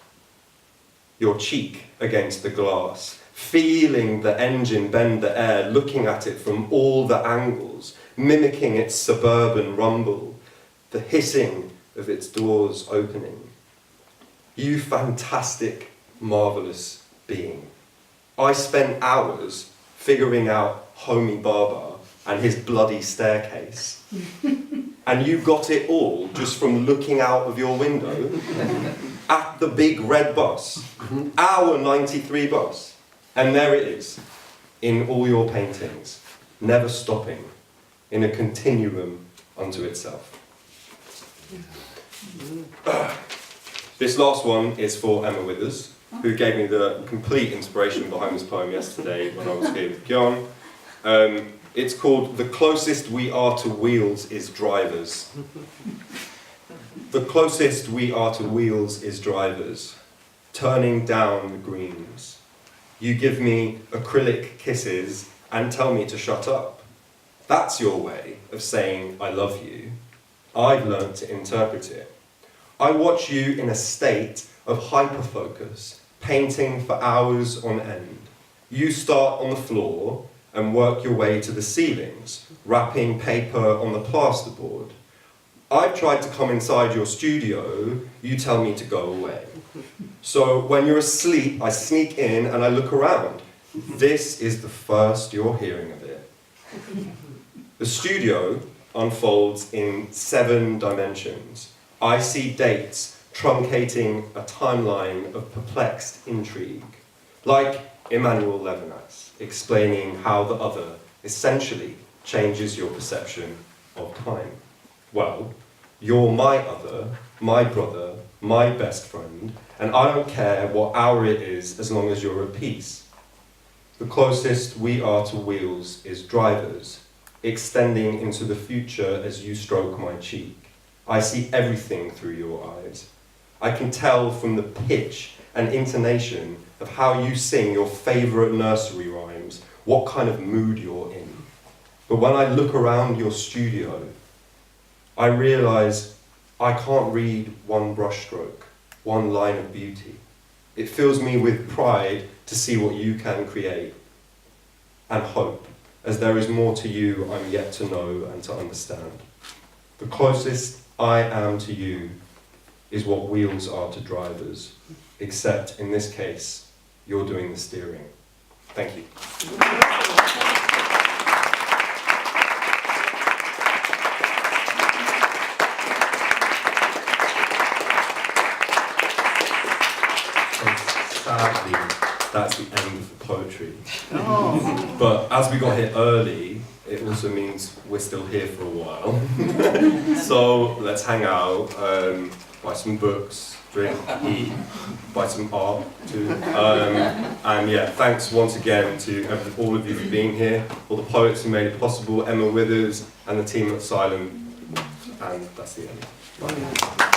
Your cheek against the glass, feeling the engine bend the air, looking at it from all the angles, mimicking its suburban rumble, the hissing of its doors opening. You fantastic, marvellous being. I spent hours figuring out Homi Baba and his bloody staircase. And you got it all just from looking out of your window at the big red bus, our 93 bus. And there it is, in all your paintings, never stopping, in a continuum unto itself. This last one is for Emma Withers, who gave me the complete inspiration behind this poem yesterday when I was here with Gyan. It's called The Closest We Are to Wheels is Drivers. The closest we are to wheels is drivers, turning down the greens. You give me acrylic kisses and tell me to shut up. That's your way of saying I love you. I've learnt to interpret it. I watch you in a state of hyperfocus, painting for hours on end. You start on the floor and work your way to the ceilings, wrapping paper on the plasterboard. I've tried to come inside your studio, you tell me to go away. So when you're asleep, I sneak in and I look around. This is the first you're hearing of it. The studio unfolds in 7 dimensions. I see dates truncating a timeline of perplexed intrigue, like Emmanuel Levinas explaining how the other essentially changes your perception of time. Well, you're my other, my brother, my best friend, and I don't care what hour it is as long as you're at peace. The closest we are to wheels is drivers, extending into the future as you stroke my cheek. I see everything through your eyes. I can tell from the pitch and intonation of how you sing your favourite nursery rhymes what kind of mood you're in. But when I look around your studio, I realise I can't read one brushstroke, one line of beauty. It fills me with pride to see what you can create, and hope, as there is more to you I'm yet to know and to understand. The closest I am to you is what wheels are to drivers, except in this case, you're doing the steering. Thank you. Sadly, that's the end of the poetry. Oh. But as we got here early, it also means we're still here for a while. So let's hang out, buy some books, drink, eat, buy some art too. And yeah, thanks once again to all of you for being here, all the poets who made it possible, Emma Withers and the team at Asylum. And that's the end. Bye.